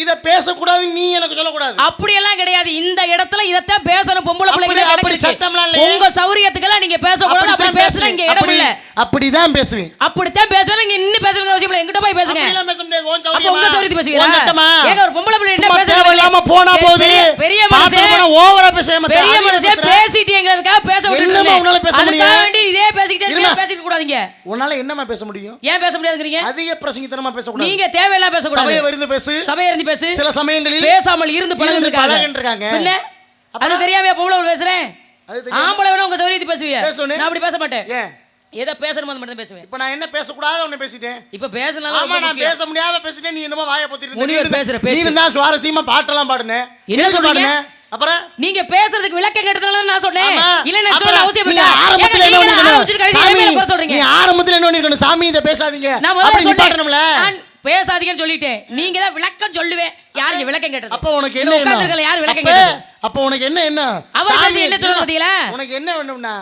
Speaker 1: இத பேசக்கூடாது நீ எனக்கு சொல்லக்கூடாது
Speaker 2: அப்படியெல்லாம் கிடையாது. இந்த இடத்துல இதத்தான் பேசணும். பொம்பளை பிள்ளைங்க
Speaker 1: அப்படி சத்தம்லாம் இல்ல.
Speaker 2: உங்க சௌரியத்துக்கெல்லாம் நீங்க பேசக்கூடாது. அப்படி பேசுனா இங்க இடம் இல்ல.
Speaker 1: அப்படிதான் பேசுவேன், அப்படித்தான்
Speaker 2: பேசுவேன். நீங்க இன்னும் பேசணுங்கிற அவசியம் இல்ல. என்கிட்ட போய் பேசுங்க.
Speaker 1: அப்படிலாம் பேச முடியாது. உன்
Speaker 2: அப்ப
Speaker 1: சௌரியமா,
Speaker 2: உங்க சௌரியத்தை பேசுவீங்களா? ஏங்க ஒரு பொம்பளை பிள்ளை என்ன பேச
Speaker 1: தேவையில்லாம போனா போகுது.
Speaker 2: பெரிய மனுஷன்
Speaker 1: ஓவரா பேசாம
Speaker 2: பெரிய மனுஷன் பேசிட்டேங்கிறதுக்காக பேச விட்டுருங்க. அதுக்காக வேண்டி இதே பேசிக்கிட்டு கூடாதீங்க.
Speaker 1: உன்னால என்னமா பேச முடியும்?
Speaker 2: ஏன் பேச முடியாதுங்கறீங்க?
Speaker 1: அதிக பிரசங்கித்தனமா பேசக்கூடாது.
Speaker 2: நீங்க தேவையில்லாம பேசக்கூடாது.
Speaker 1: சபையை இருந்து பேசு,
Speaker 2: சபையை இருந்து பேசு.
Speaker 1: சில சமயங்களில்
Speaker 2: பேசாமல் இருந்து பழகின்றாங்க. பின்ன அது தெரியாம பொம்பளை பேசுறேன். ஆம்பளை வேணா உங்க சௌரியத்தை பேசுவீங்க, நான் அப்படி பேச மாட்டேன். ஏன்? எதை பேசணுமோ அது மட்டும் பேசுவேன்.
Speaker 1: இப்ப நான் என்ன பேசக்கூடாது ஒன்னு பேசிட்டேன்.
Speaker 2: இப்ப பேசலாம்.
Speaker 1: ஆமா, நான் பேச முடியாம பேசிட்டேன். நீ என்னமோ வாயை பொத்திட்டு
Speaker 2: முனிவர் பேசுற பேச்சு.
Speaker 1: நீ தான் சுவாரசியமா பாட்டெல்லாம் பாடுனே.
Speaker 2: என்ன சொல்றீங்க?
Speaker 1: அப்புறம்
Speaker 2: நீங்க பேசுறதுக்கு விளக்கம் கேட்டதால நான் சொன்னேன். இல்ல நான் சொல்ற அவசியம் இல்ல.
Speaker 1: ஆரம்பத்துல என்ன
Speaker 2: சொல்றீங்க?
Speaker 1: நீ ஆரம்பத்துல என்ன பண்ணிக்கணும்? சாமி இத பேசாதீங்க
Speaker 2: அப்படி பாடணும்ல. நான் பேசாதீங்கன்னு சொல்லிட்டேன். நீங்க தான் விளக்கம் சொல்லுவேன். யாருக்கு விளக்கம் கேட்டது?
Speaker 1: அப்ப உனக்கு என்ன?
Speaker 2: உட்கார்ந்திருக்கல யார் விளக்கம் கேட்டது?
Speaker 1: அப்ப உனக்கு என்ன?
Speaker 2: அவர் பேசி என்ன சொல்றது பாத்தீங்களா?
Speaker 1: உனக்கு என்ன வேணும்னா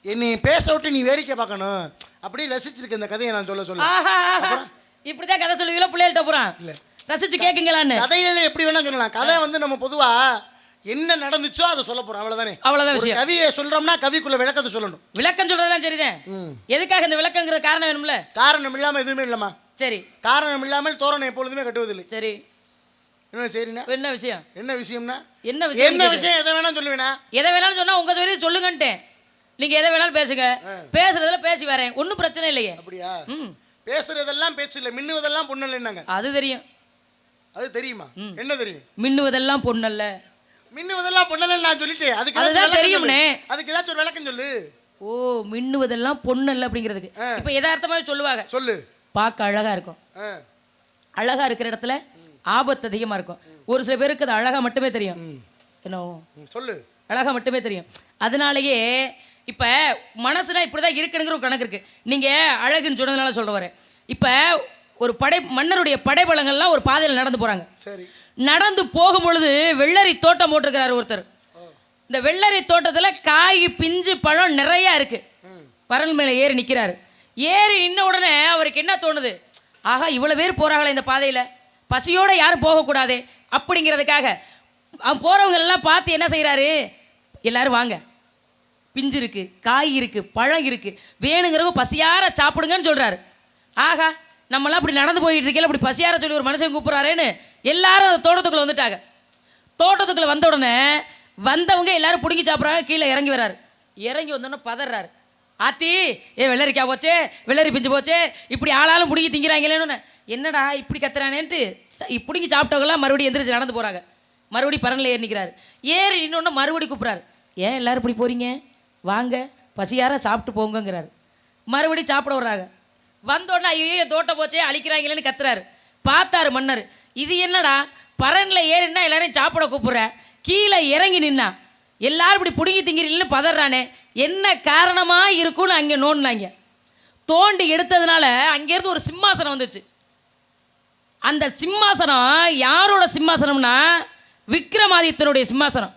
Speaker 1: என்னை பேச விட்டு நீ வேடிக்கை பார்க்கணும். அப்படியே ரசிச்சிருக்க இந்த கதையை நான் சொல்ல
Speaker 2: இப்படிதான் கதை சொல்லுவீங்களா? பிள்ளைகள்ட்ட போறான் ரசிச்சு கேக்குங்களான்னு.
Speaker 1: கதையில எப்படி வேணா சொல்லலாம். கதை வந்து நம்ம பொதுவா என்ன நடந்துச்சோ அதை சொல்ல போறோம், அவ்வளவுதானே. அவ்வளவுதான் விஷயம். கவியை சொல்றோம்னா கவிக்குள்ள விளக்கத்தை சொல்லணும்.
Speaker 2: விளக்கம் சொல்றதெல்லாம் சரிதான். எதுக்காக இந்த விளக்கங்கிற காரணம் வேணும்ல?
Speaker 1: காரணம் இல்லாம எதுவுமே இல்லம்மா.
Speaker 2: சரி,
Speaker 1: காரணம் இல்லாமல் தோரணை எப்பொழுதுமே கட்டுவதில்லை.
Speaker 2: சரி,
Speaker 1: என்ன சரிண்ணா?
Speaker 2: என்ன விஷயம்?
Speaker 1: என்ன விஷயம்னா
Speaker 2: என்ன விஷயம்?
Speaker 1: என்ன விஷயம்? எதை வேணாலும் சொல்லுவேனா?
Speaker 2: எதை வேணாலும் சொன்னா உங்க சொல்லி சொல்லுங்கன்ட்டேன். நீங்க எதை வேணாலும் பேசுங்க. பேசுறதுல பேசி வரேன், ஒன்றும் பிரச்சனை இல்லையே.
Speaker 1: அப்படியா? பேசுறதெல்லாம் பேச்சு இல்லை, மின்னுவதெல்லாம் பொண்ணு இல்லைன்னாங்க. அது
Speaker 2: தெரியும்.
Speaker 1: அது தெரியுமா? என்ன தெரியும்?
Speaker 2: மின்னுவதெல்லாம் பொண்ணல்ல.
Speaker 1: மின்னுவதெல்லாம் பொண்ணல்ல நான் சொல்லிட்டேன். அதுக்கு தெரியும்னே. அதுக்கு ஏதாச்சும் ஒரு விளக்கம் சொல்லு.
Speaker 2: ஓ, மின்னுவதெல்லாம் பொண்ணல்ல அப்படிங்கிறதுக்கு இப்ப யதார்த்தமாவே சொல்லுவாங்க. சொல்லு. பார்க்க அழகா இருக்கும். அழகா இருக்கிற இடத்துல ஆபத்து அதிகமா இருக்கும். ஒரு சில பேருக்கு அது அழகா மட்டுமே தெரியும். என்ன சொல்லு? அழகா மட்டுமே தெரியும். அதனாலயே இப்ப மனசுனா இப்படிதான் இருக்கணுங்கிற ஒரு கணக்கு இருக்கு. நீங்க அழகுன்னு சொன்னதுனால சொல்ற வரேன். இப்ப ஒரு மன்னருடைய படைபலங்கள்லாம் ஒரு பாதையில் நடந்து போறாங்க. சரி, நடந்து போகும் பொழுது வெள்ளரி தோட்டம் போட்டிருக்கிறாரு ஒருத்தர். இந்த வெள்ளரி தோட்டத்துல காய் பிஞ்சு பழம் நிறைய இருக்கு. பரல் மேல ஏறி நிக்கிறாரு. ஏறி நின்ன உடனே அவருக்கு என்ன தோணுது? ஆகா, இவ்வளவு பேர் போறாங்களே இந்த பாதையில, பசியோட யாரும் போகக்கூடாது அப்படிங்கிறதுக்காக போறவங்க எல்லாம் பார்த்து என்ன செய்யறாரு? எல்லாரும் வாங்க, பிஞ்சு இருக்கு, காய் இருக்கு, பழம் இருக்கு, வேணுங்கிறவங்க பசியார சாப்பிடுங்கன்னு சொல்றாரு. ஆகா, நம்மளாம் அப்படி நடந்து போயிட்டு இருக்கல, அப்படி பசியார சொல்லி ஒரு மனுஷன் கூப்பிட்றாருன்னு எல்லாரும் அந்த தோட்டத்துக்குள்ள வந்துட்டாங்க. தோட்டத்துக்குள்ள வந்த உடனே வந்தவங்க எல்லாரும் பிடுங்கி சாப்பிட்றாங்க. கீழே இறங்கி வர்றாரு. இறங்கி வந்தோடனே பதறாரு. ஆத்தி, வெள்ளரிக்காய் போச்சே, வெள்ளரி பிஞ்சு போச்சே, இப்படி ஆளாலும் பிடுங்கி திங்கிறாங்களேன்னு. என்னடா இப்படி கத்துறானேன்ட்டு பிடுங்கி சாப்பிட்டவங்களாம் மறுபடியும் எந்திரிச்சு நடந்து போகிறாங்க. மறுபடியும் பரனில் ஏறி நிற்கிறாரு. ஏறி நின்னோடனே மறுபடியும் கூப்பிட்றாரு. ஏன் எல்லாரும் இப்படி போகிறீங்க? வாங்க, பசியார சாப்பிட்டு போங்கிறாரு. மறுபடியும் சாப்பிட வர்றாங்க. வந்தோடனே ஐயோ தோட்டம் போச்சே அழிக்கிறாங்களேன்னு கத்துறாரு. பார்த்தாரு மன்னர். இது என்னடா பரனில் ஏறினா எல்லாரையும் சாப்பிட கூப்பிட்ற, கீழே இறங்கி நின்னா எல்லாரும் இப்படி பிடுங்கி திங்கிறீங்கன்னு பதறானே, என்ன காரணமாக இருக்குன்னு அங்கே நோண்டினாங்க. தோண்டி எடுத்ததுனால அங்கேருந்து ஒரு சிம்மாசனம் வந்துச்சு. அந்த சிம்மாசனம் யாரோட சிம்மாசனம்னா விக்ரமாதித்தனுடைய சிம்மாசனம்.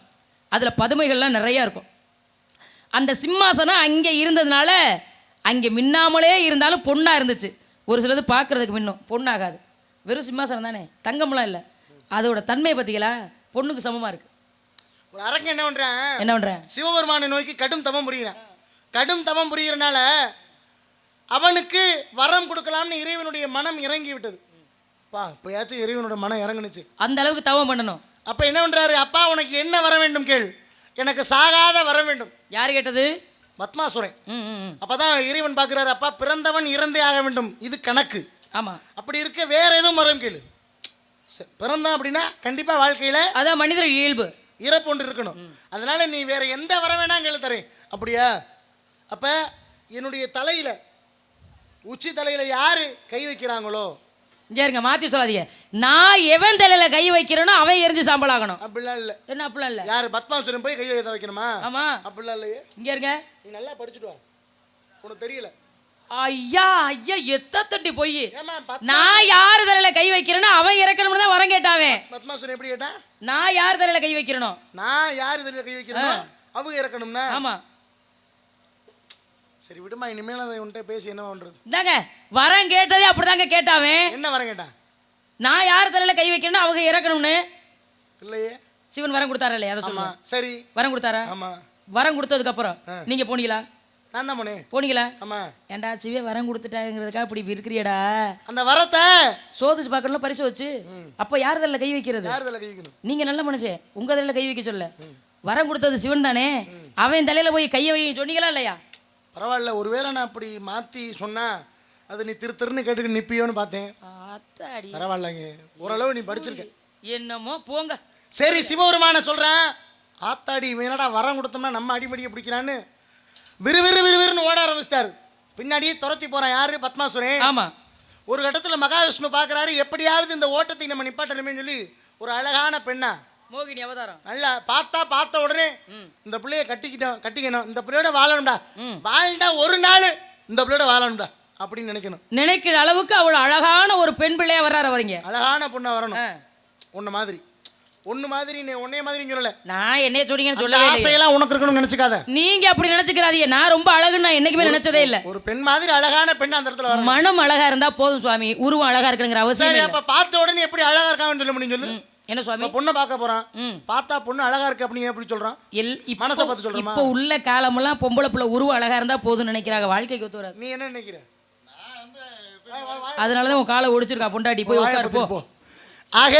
Speaker 2: அதில் பதுமைகள்லாம் நிறையா இருக்கும். அந்த சிம்மாசனம் அங்கே இருந்ததுனால அங்கே மின்னாமலே இருந்தாலும் பொண்ணாக இருந்துச்சு. ஒரு சிலது பார்க்குறதுக்கு மின்னும், பொண்ணாகாது. வெறும் சிம்மாசனம் தானே, தங்கம்லாம் இல்லை. அதோட தன்மையை பார்த்தீங்களா? பொண்ணுக்கு சமமாக இருக்குது.
Speaker 1: ஒரு அரக்கன் என்ன பண்ணுறேன்? சிவபெருமானை நோக்கி கடும் தவம் புரிகிறான். கடும் தவம் புரிகிறனால அவனுக்கு வரம் கொடுக்கலாம்னு இறைவனுடைய மனம் இறங்கி விட்டது. இப்போயாச்சும் இறைவனோட மனம் இறங்குனுச்சு. அந்த அளவுக்கு தவம் பண்ணணும். அப்போ என்ன பண்ணுறாரு? அப்பா, உனக்கு என்ன வர வேண்டும் கேள். எனக்கு சாகாத வர வேண்டும். யார் கேட்டது? பத்மாசுரன். அப்பதான் இறைவன் பார்க்கிறாரு. அப்பா, பிறந்தவன் இறந்தே ஆக வேண்டும், இது கணக்கு. ஆமா, அப்படி இருக்க வேற எதுவும் வரம் கேளு. பிறந்தான் அப்படின்னா கண்டிப்பா வாழ்க்கையில அதான் மனிதர் இயல்பு, இறப்பு ஒன்று இருக்கணும். அதனால நீ வேற எந்த வர வேணா கேளு தரேன். அப்படியா? அப்ப என்னுடைய தலையில உச்சி தலையில யாரு கை வைக்கிறாங்களோ
Speaker 2: இங்க இருங்க, மாத்தி சொல்லாதீங்க. நான் எவன் தலையில கை வைக்கிறேனோ அவன் எரிஞ்சு சாம்பல் ஆகணும்.
Speaker 1: அப்படிலாம் இல்ல.
Speaker 2: என்ன அப்படிலாம் இல்ல?
Speaker 1: யாரு பத்மாசுரன் போய் கையை வைக்கணுமா?
Speaker 2: ஆமா.
Speaker 1: அப்படிலாம் இல்லையே.
Speaker 2: இங்க இருங்க,
Speaker 1: நீ நல்லா படிச்சுட்டு வா, உனக்கு தெரியல.
Speaker 2: ஐயா ஐயா எத்த தட்டி போய்
Speaker 1: ஏமா
Speaker 2: நான் யாரு தலையில கை வைக்கிறேனோ அவன் இறக்கணும்னு தான் வரம் கேட்டாவேன்.
Speaker 1: பத்மாசுரன் எப்படி கேட்டா?
Speaker 2: நான் யார் தலையில கை வைக்கிறேனோ,
Speaker 1: நான் யாரு இதுல கை வைக்கணும் அவங்க இறக்கணும்னா.
Speaker 2: ஆமா.
Speaker 1: சரி விடுமா, இனிமேல் அதை உன்கிட்ட பேசி என்ன பண்றது?
Speaker 2: இந்தாங்க வரம் கேட்டதே அப்படிதாங்க கேட்டாவேன்.
Speaker 1: என்ன வரம் கேட்டான்?
Speaker 2: நான் யார் தலையில கை வைக்கிறேனோ அவங்க இறக்கணும்னு.
Speaker 1: இல்லையே.
Speaker 2: சிவன் வரம் கொடுத்தாரா இல்லையா? அதை
Speaker 1: ஆமா.
Speaker 2: சொல்லுங்க.
Speaker 1: சரி
Speaker 2: வரம் கொடுத்தாரா?
Speaker 1: ஆமா.
Speaker 2: வரம் கொடுத்ததுக்கு அப்புறம் நீங்க போனீங்களா?
Speaker 1: நான் தான் போனேன்.
Speaker 2: போனீங்களா?
Speaker 1: ஆமா.
Speaker 2: ஏன்டா சிவே வரம் கொடுத்துட்டாங்கிறதுக்காக இப்படி இருக்கிறியடா?
Speaker 1: அந்த வரத்தை
Speaker 2: சோதிச்சு பார்க்கணும் பரிசோதிச்சு. அப்ப யார் தலையில கை வைக்கிறது?
Speaker 1: யார் தலையில கை வைக்கணும்?
Speaker 2: நீங்க நல்ல மனுஷன், உங்க தலையில கை வைக்க சொல்ல. வரம் கொடுத்தது சிவன் தானே, அவன் தலையில போய் கையை வைக்க சொன்னீங்களா இல்லையா?
Speaker 1: பரவாயில்ல, ஒருவேளை நான் அப்படி மாத்தி சொன்னா அது நீ திருன்னு கேட்டுக்கு நிப்பியோன்னு பார்த்தேன்.
Speaker 2: அத்தாடி
Speaker 1: பரவாயில்லங்க, ஓரளவு நீ படிச்சிருக்க.
Speaker 2: என்னமோ போங்க.
Speaker 1: சரி சிவபெருமான சொல்றேன். ஆத்தாடி வேணடா வரம் கொடுத்தோம்னா நம்ம அடிமடியை பிடிக்கிறான்னு விறுவிறுன்னு ஓட ஆரம்பிச்சிட்டாரு. பின்னாடியே துரத்தி போறான் யாரு? பத்மாசுரன்.
Speaker 2: ஆமா.
Speaker 1: ஒரு கட்டத்துல மகாவிஷ்ணு பாக்குறாரு, எப்படியாவது இந்த ஓட்டத்தை நம்ம நிப்பாட்டணுமே சொல்லி ஒரு அழகான பெண்ணா
Speaker 2: மோகினி அவதாரம்
Speaker 1: நல்லா பார்த்த உடனே இந்த பிள்ளைய கட்டிக்கணும், இந்த பிள்ளையோட வாழணும்டா, வாழ்ந்தா ஒரு நாள் இந்த பிள்ளையோட வாழணும்டா அப்படின்னு நினைக்கிற
Speaker 2: அளவுக்கு அவ்வளவு அழகான ஒரு பெண் பிள்ளையா வர்றாரு. வரீங்க
Speaker 1: அழகான பொண்ணா வரணும். ஒன்னு மாதிரி நீ ஒன்னே மாதிரி சொல்லல.
Speaker 2: நான் என்னைய சொன்னீங்கன்னு சொல்ல
Speaker 1: ஆசையெல்லாம் உனக்கு இருக்கணும்னு நினைச்சுக்காத.
Speaker 2: நீங்க அப்படி நினைச்சுக்கிறாதீங்க. நான் ரொம்ப அழகுன்னு நான் என்னைக்குமே நினைச்சதே இல்ல.
Speaker 1: ஒரு பெண் மாதிரி அழகான பெண் அந்த இடத்துல வரணும்.
Speaker 2: மனம் அழகா இருந்தா போதும் சுவாமி, உருவம் அழகா இருக்குங்கிற அவசியம் இல்லை.
Speaker 1: அப்ப பார்த்த உடனே எப்படி அழகா இருக்கான்னு சொல்ல முடியும்? சொல்லு.
Speaker 2: என்ன சுவாமி?
Speaker 1: பொண்ணை பார்க்க போறான், பார்த்தா பொண்ணு அழகா இருக்கு அப்படின்னு எப்படி சொல்றான்? மனசை பார்த்து சொல்றோமா?
Speaker 2: இப்ப உள்ள காலமெல்லாம் பொம்பளை பிள்ளை உருவம் அழகா இருந்தா போதும்னு நினைக்கிறாங்க, வாழ்க்கைக்கு ஒத்து வராது.
Speaker 1: நீ என்ன நினைக்கிற?
Speaker 2: அதனாலதான் உன் காலை ஒடிச்சிருக்கா பொண்டாட்டி, போய் உட்காரு போ.
Speaker 1: ஆக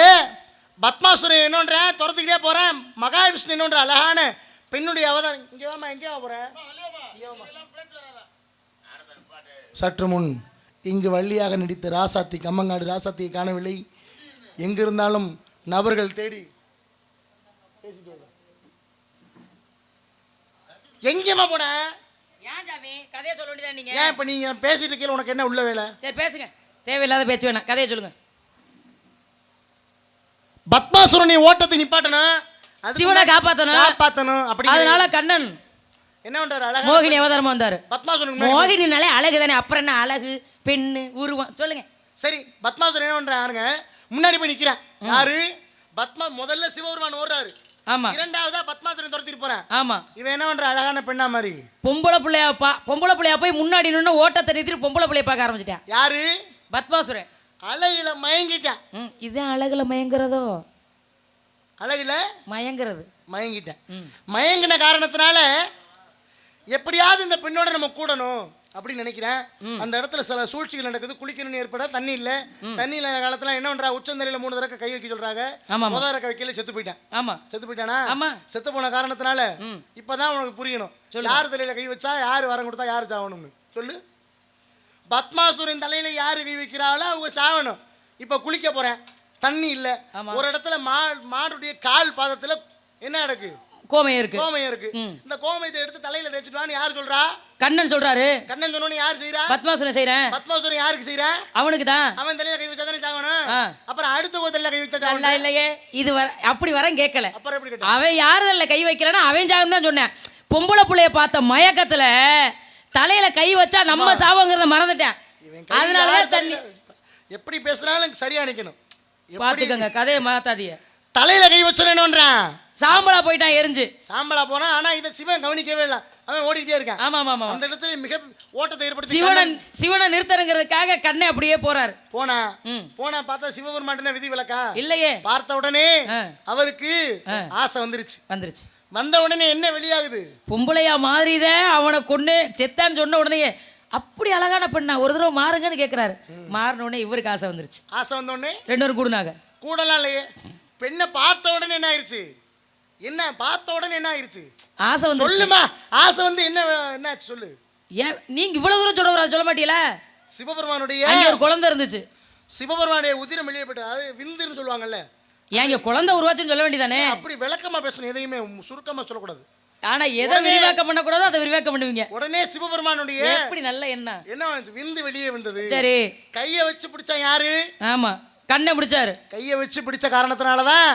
Speaker 1: பத்மாசுரன் என்னன்ற துரத்துக்கிட்டே போறேன். மகாவிஷ்ணு என்னன்ற அழகான பெண்ணுடைய அவதாரம். இங்கே வாமா, எங்கே போறேன்? சற்று முன் இங்கு வள்ளியாக நடித்த ராசாத்தி, கம்மங்காடு ராசாத்தியை காணவில்லை. எங்கிருந்தாலும் நபர்கள் தேடி எங்கேமா போன?
Speaker 2: கதையை சொல்ல வேண்டியதான் நீங்க.
Speaker 1: ஏன் இப்ப நீங்க பேசிட்டு இருக்கீங்க, உனக்கு என்ன உள்ள வேலை?
Speaker 2: சரி பேசுங்க, தேவையில்லாத பேச்சு வேணாம், கதையை சொல்லுங்க.
Speaker 1: பத்மாசுரனை ஓட்டத்தை நிப்பாட்டணும்,
Speaker 2: சிவனை காப்பாத்தணும்.
Speaker 1: அப்படி
Speaker 2: அதனால கண்ணன்
Speaker 1: என்ன பண்றாரு? அழகா
Speaker 2: மோகினி அவதாரமா வந்தாரு.
Speaker 1: பத்மாசுரன்
Speaker 2: மோகினினாலே அழகு தானே, அப்புறம் என்ன அழகு, பெண்ணு, உருவம் சொல்லுங்க.
Speaker 1: சரி பத்மாசுரன் என்ன பண்றாருங்க? முன்னாடி போய் நிக்கிறான். யாரு? முதல்ல சிவபெருமான் ஓடுறாரு.
Speaker 2: ஆமா.
Speaker 1: இரண்டாவதா பத்மாசுரன் துரத்திட்டு போறான்.
Speaker 2: ஆமா.
Speaker 1: இவன் என்ன பண்ற? அழகான பெண்ணா மாதிரி
Speaker 2: பொம்பளை பிள்ளையா போய் முன்னாடி நின்று ஓட்டத்தை நிறுத்தி பொம்பளை பிள்ளைய பார்க்க ஆரம்பிச்சிட்டான்.
Speaker 1: யாரு?
Speaker 2: பத்மாசுரன்.
Speaker 1: அழகுல மயங்கிட்டான்.
Speaker 2: இதுதான் அழகுல மயங்குறதோ?
Speaker 1: அழகுல
Speaker 2: மயங்கிட்டேன்.
Speaker 1: மயங்கின காரணத்தினால எப்படியாவது இந்த பெண்ணோட நம்ம கூடணும் அப்படின்னு நினைக்கிறேன். அந்த இடத்துல சில சூழ்ச்சிகள் நடக்குது. குளிக்கணும்னு ஏற்பட தண்ணி இல்ல. தண்ணி இல்லாத காலத்துல என்ன பண்றா? உச்சந்தலையில 3 தடவை கை வைக்க சொல்றாங்க. முதல் தடவை வைக்கல, செத்து போயிட்டான்.
Speaker 2: ஆமா.
Speaker 1: செத்து போயிட்டானா?
Speaker 2: ஆமா.
Speaker 1: செத்து போன காரணத்தினால இப்பதான் உனக்கு புரியணும், யார் தலையில கை வச்சா யாரு வரம் கொடுத்தா யாரு சாவணும்னு சொல்லு. பத்மாசுரன் தலையில யாரு கை வைக்கிறாளோ அவங்க சாவணும். இப்ப குளிக்க போறேன், தண்ணி இல்ல. ஒரு இடத்துல மாடுடைய கால் பாதத்துல என்ன நடக்கு? கோமயம் இருக்கு. இந்த கோமயத்தை எடுத்து தலையில தேய்ச்சிட்டு யாரு சொல்றா? கண்ணன் சொல்றாரு. கண்ணன் சொன்னோன்னு யாரு செய்யறா? பத்மாசுரன் செய்யறேன். பத்மாசுரன் யாருக்கு செய்யறா? அவனுக்கு தான். அவன் தலையில கை வச்சாதானே சாவணும். அப்புறம் அடுத்த தலையில கை வச்சா
Speaker 2: இல்ல இல்லையே, இது அப்படி வரம் கேட்கல. அப்புறம் எப்படி கேட்க? அவன் யாரு தலையில கை வைக்கலன்னா அவன் சாகும் தான் சொன்னேன். பொம்பளை புள்ளைய பார்த்த மயக்கத்துல தலையில கை வச்சா நம்ம சாவங்கிறத மறந்துட்டேன். அதனாலதான் தண்ணி
Speaker 1: எப்படி பேசுறாலும் சரியா நிக்கணும்.
Speaker 2: பாத்துக்கங்க, கதையை மாத்தாதீங்க.
Speaker 1: தலையில கை வச்சுறான்,
Speaker 2: சாம்பலா போயிட்டான், எரிஞ்சு
Speaker 1: சாம்பலா போனா. ஆனா இதை சிவன் கவனிக்கவே இல்லை, அவன் ஓடிக்கிட்டே இருக்கான்.
Speaker 2: ஆமா ஆமா. அந்த
Speaker 1: இடத்துல மிக ஓட்டத்தை ஏற்படுத்தி
Speaker 2: சிவனை நிறுத்தணுங்கிறதுக்காக கண்ணை அப்படியே போனா பார்த்தா சிவபெருமான் விதி விலக்கா இல்லையே. பார்த்த உடனே அவருக்கு ஆசை வந்துருச்சு. வந்த உடனே என்ன வெளியாகுது? பொம்பளையா மாறிதான் அவனை கொண்டு செத்தான்னு சொன்ன உடனே அப்படி அழகான பெண்ணா ஒரு தடவை மாறுங்கன்னு கேட்கிறாரு. மாறின உடனே இவருக்கு ஆசை வந்துருச்சு. ஆசை வந்த உடனே 2 பேரும் கூடலாம் இல்லையே. பெண்ணை பார்த்த உடனே என்ன ஆயிடுச்சு? பார்த்த உடனே என்ன ஆயிடுச்சு? ஆசை வந்து சொல்லுமா. ஆசை வந்து என்ன ஆச்சு சொல்லு. ஏன் நீங்க இவ்வளவு தூரம் சொல்ல மாட்டீங்களா? சிவபெருமானுடைய ஒரு குழந்தை இருந்துச்சு. சிவபெருமானுடைய உதிரம் வெளியப்பட்டு, அது விந்துன்னு சொல்லுவாங்கல்ல. ஏங்க குழந்தை உருவாச்சுன்னு சொல்ல வேண்டியதானே? அப்படி விளக்கமா பேசணும், எதையுமே சுருக்கமா சொல்லக்கூடாது. ஆனா எதை விரிவாக்கம் பண்ண கூடாதோ அதை விரிவாக்கம் பண்ணுவீங்க.
Speaker 1: உடனே சிவபெருமானுடைய
Speaker 2: எப்படி நல்ல எண்ணம்.
Speaker 1: என்ன விந்து வெளியே வந்தது.
Speaker 2: சரி,
Speaker 1: கையை வச்சு பிடிச்சா யாரு?
Speaker 2: ஆமா, கண்ணை பிடிச்சாரு.
Speaker 1: கையை வச்சு பிடிச்ச காரணத்தினாலதான்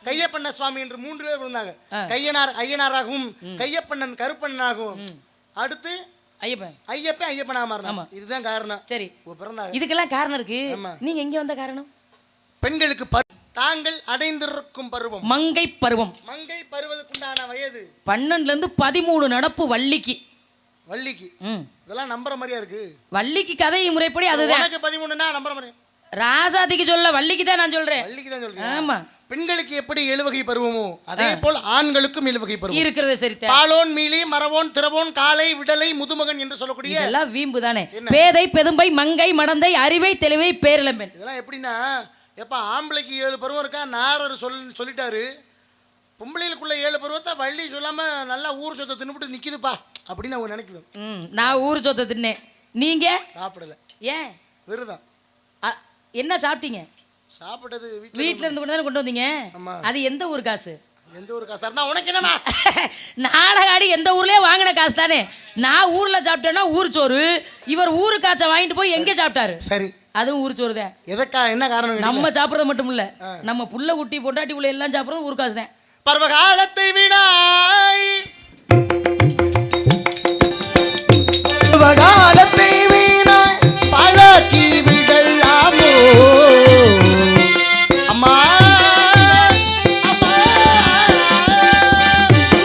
Speaker 1: கையப்பண்ண சுவாமி என்று 3 பேர் இருந்தாங்க. கையனார் ஐயனாராகவும் கையப்பண்ணன் கருப்பண்ணனாகவும் அடுத்து ஐயப்பனாக மாறினாங்க. இதுதான் காரணம்.
Speaker 2: சரி,
Speaker 1: பிறந்தாங்க.
Speaker 2: இதுக்கெல்லாம் காரணம் இருக்கு. நீங்க எங்க வந்த காரணம்?
Speaker 1: பெண்களுக்கு தாங்கள் அடைந்திருக்கும் பருவம்
Speaker 2: மங்கை பருவம்.
Speaker 1: மங்கை பருவத்துக்குண்டான வயது
Speaker 2: 12 இருந்து 13 நடப்பு வள்ளிக்கு.
Speaker 1: இதெல்லாம் நம்புற மாதிரியா இருக்கு.
Speaker 2: வள்ளிக்கு கதை முறைப்படி அதுதான்.
Speaker 1: 13னா நம்புற மாதிரி.
Speaker 2: ராசாதிக்கு சொல்ல, வள்ளிக்கு தான் நான் சொல்றேன்.
Speaker 1: வள்ளிக்கு தான் சொல்றேன்.
Speaker 2: ஆமா,
Speaker 1: பெண்களுக்கு எப்படி 7 வகை பருவமோ அதே போல் ஆண்களுக்கும் 7 வகை பருவம்
Speaker 2: இருக்கிறது. சரி,
Speaker 1: பாலோன் மீலி மரவோன் திரவோன் காளை விடலை முதுமகன் என்று சொல்லக்கூடிய
Speaker 2: இதெல்லாம் வீம்பு தானே. பேதை பெதும்பை மங்கை மடந்தை அறிவை தெளிவை பேரிளம்பெண்.
Speaker 1: இதெல்லாம் எப்படின்னா எப்ப ஆம்பளைக்கு 7 பருவம் இருக்கா நாரர் சொல்லிட்டாரு. பொம்பளைகளுக்குள்ள 7 பருவத்தை வள்ளி சொல்லாம நல்லா ஊர் சொத்தை தின்னுபிட்டு நிக்குதுப்பா அப்படின்னு அவங்க நினைக்குவேன்.
Speaker 2: நான் ஊர் சொத்தை தின்னேன், நீங்க
Speaker 1: சாப்பிடல.
Speaker 2: ஏன்?
Speaker 1: விருதம்.
Speaker 2: என்ன சாப்பிட்டீங்க?
Speaker 1: சாப்பிட்டது
Speaker 2: வீட்டுல இருந்து கொண்டு வந்தீங்க. அது எந்த ஊர் காசு?
Speaker 1: எந்த ஊர் காசா இருந்தா உனக்கு என்னமா?
Speaker 2: நாடகாடி எந்த ஊர்லயே வாங்கின காசு தானே. நான் ஊர்ல சாப்பிட்டேன்னா ஊர் சோறு, இவர் ஊரு காசை வாங்கிட்டு போய் எங்க சாப்பிட்டாரு?
Speaker 1: சரி,
Speaker 2: அதுவும் ஊர் சோறு தான்.
Speaker 1: எதற்கா என்ன காரணம்?
Speaker 2: நம்ம சாப்பிட்றது மட்டும் இல்ல, நம்ம புள்ள குட்டி பொண்டாட்டி உள்ள எல்லாம் சாப்பிட்றது ஊர் காசு தான்.
Speaker 1: பருவகாலத்தை வினாய்
Speaker 4: பருவகாலத்தை வினாய்
Speaker 1: பழக்கி விடலாமோ அம்மா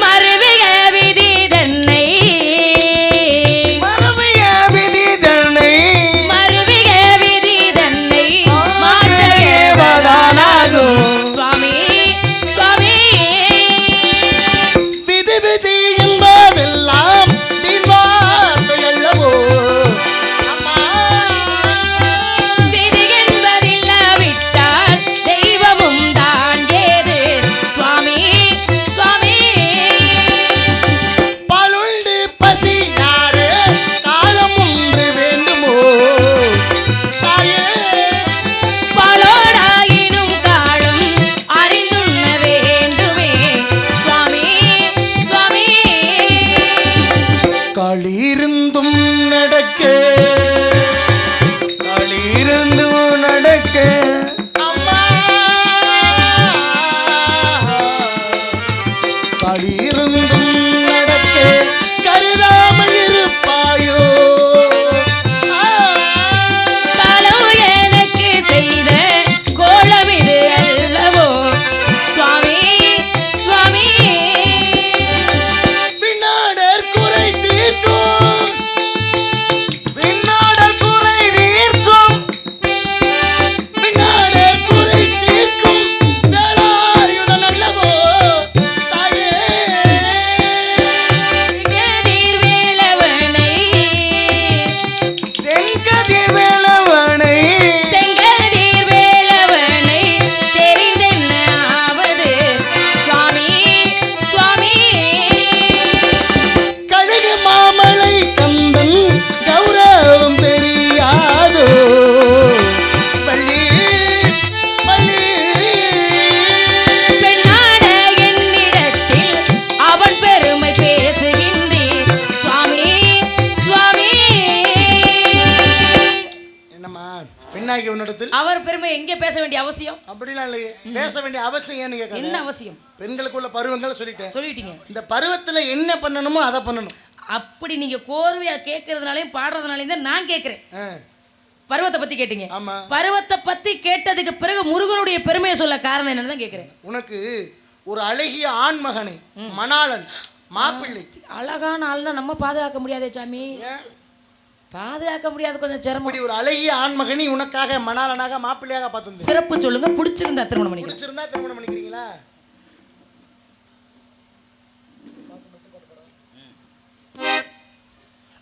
Speaker 2: மறுவிய விதி தன்னை
Speaker 4: மறுவிய விதி தன்னை
Speaker 2: மறுவிய விதி தன்னை
Speaker 4: மாற்றேவதானாகும்
Speaker 2: சுவாமி சுவாமி.
Speaker 1: விதி விதி என்பதெல்லாம் தீர்வார்த்தை அல்லவோ அம்மா.
Speaker 2: விதி என்பதில்ல விட்டால் தெய்வமும் தான் ஏது சுவாமி சுவாமி.
Speaker 1: பாலுண்டு பசி யாரு காலம் ஒன்று வேண்டுமோ தாயே.
Speaker 2: பாலோடாயினும் காலம் அறிந்துண்ண வேண்டுமே சுவாமி சுவாமி.
Speaker 1: களிருந்தும் நடக்க
Speaker 4: களிருந்து நடக்க
Speaker 1: அம்மா களிருந்தும் நடக்க கருதாமல் இருப்பாயோ.
Speaker 2: காலம் எனக்கு செய்த கோலம் இது அல்லவோ சுவாமி சுவாமி.
Speaker 1: பின்னாடர் குறை தீர்க்கும்
Speaker 4: பின்னாடல் குறை தீர்க்கும்
Speaker 1: பின்னாடர் குறை தீர்க்கும் வேலாயுதன் அல்லவோ தாயே.
Speaker 2: நீர் வேலவனை
Speaker 4: தென்கதிர் வேலவனை
Speaker 2: செங்கதிர் வேலவனை தெரிந்தென்ன ஆவது சுவாமி சுவாமி.
Speaker 1: கழுகு மாமலை கந்தன் கௌரவம் தெரியாதோ பள்ளி பள்ளி.
Speaker 2: பெண்ணான என்னிடத்தில் அவன் பெருமை பேசுகின்றீர் சுவாமி சுவாமி.
Speaker 1: என்னம்மா பெண்ணாகி உன்னிடத்தில்
Speaker 2: அவர் பெருமை எங்கே பேச வேண்டிய அவசியம்?
Speaker 1: அப்படிலாம் இல்லையே. பேச வேண்டிய அவசியம் ஏன்னு
Speaker 2: என்ன
Speaker 1: கேட்க
Speaker 2: அவசியம்?
Speaker 1: பெண்களுக்குள்ள பருவங்கள்
Speaker 2: சொல்லிட்டீங்க.
Speaker 1: இந்த பருவத்துல என்ன பண்ணணுமோ அதை பண்ணணும்.
Speaker 2: அப்படி நீங்க கோர்வையா கேட்கறதுனாலையும் பாடுறதுனாலையும் தான் நான் கேட்கிறேன். பருவத்தை பத்தி கேட்டீங்க.
Speaker 1: ஆமா.
Speaker 2: பருவத்தை பத்தி கேட்டதுக்கு பிறகு முருகனுடைய பெருமையை சொல்ல காரணம் என்னன்னு தான் கேட்கிறேன்.
Speaker 1: உனக்கு ஒரு அழகிய ஆண் மகனை மணாளன் மாப்பிள்ளை.
Speaker 2: அழகான ஆள்னா நம்ம பாதுகாக்க முடியாதே சாமி.
Speaker 1: ஏன்?
Speaker 2: பாதுகாக்க முடியாது, கொஞ்சம் சிரமம்.
Speaker 1: இப்படி ஒரு அழகிய ஆண் மகனை உனக்காக மணாளனாக மாப்பிள்ளையாக பார்த்து
Speaker 2: சிறப்பு சொல்லுங்க, பிடிச்சிருந்தா திருமணம் பண்ணிக்கலாம்.
Speaker 1: பிடிச்சிருந்தா திருமணம் பண்ணிக்கிறீங்களா?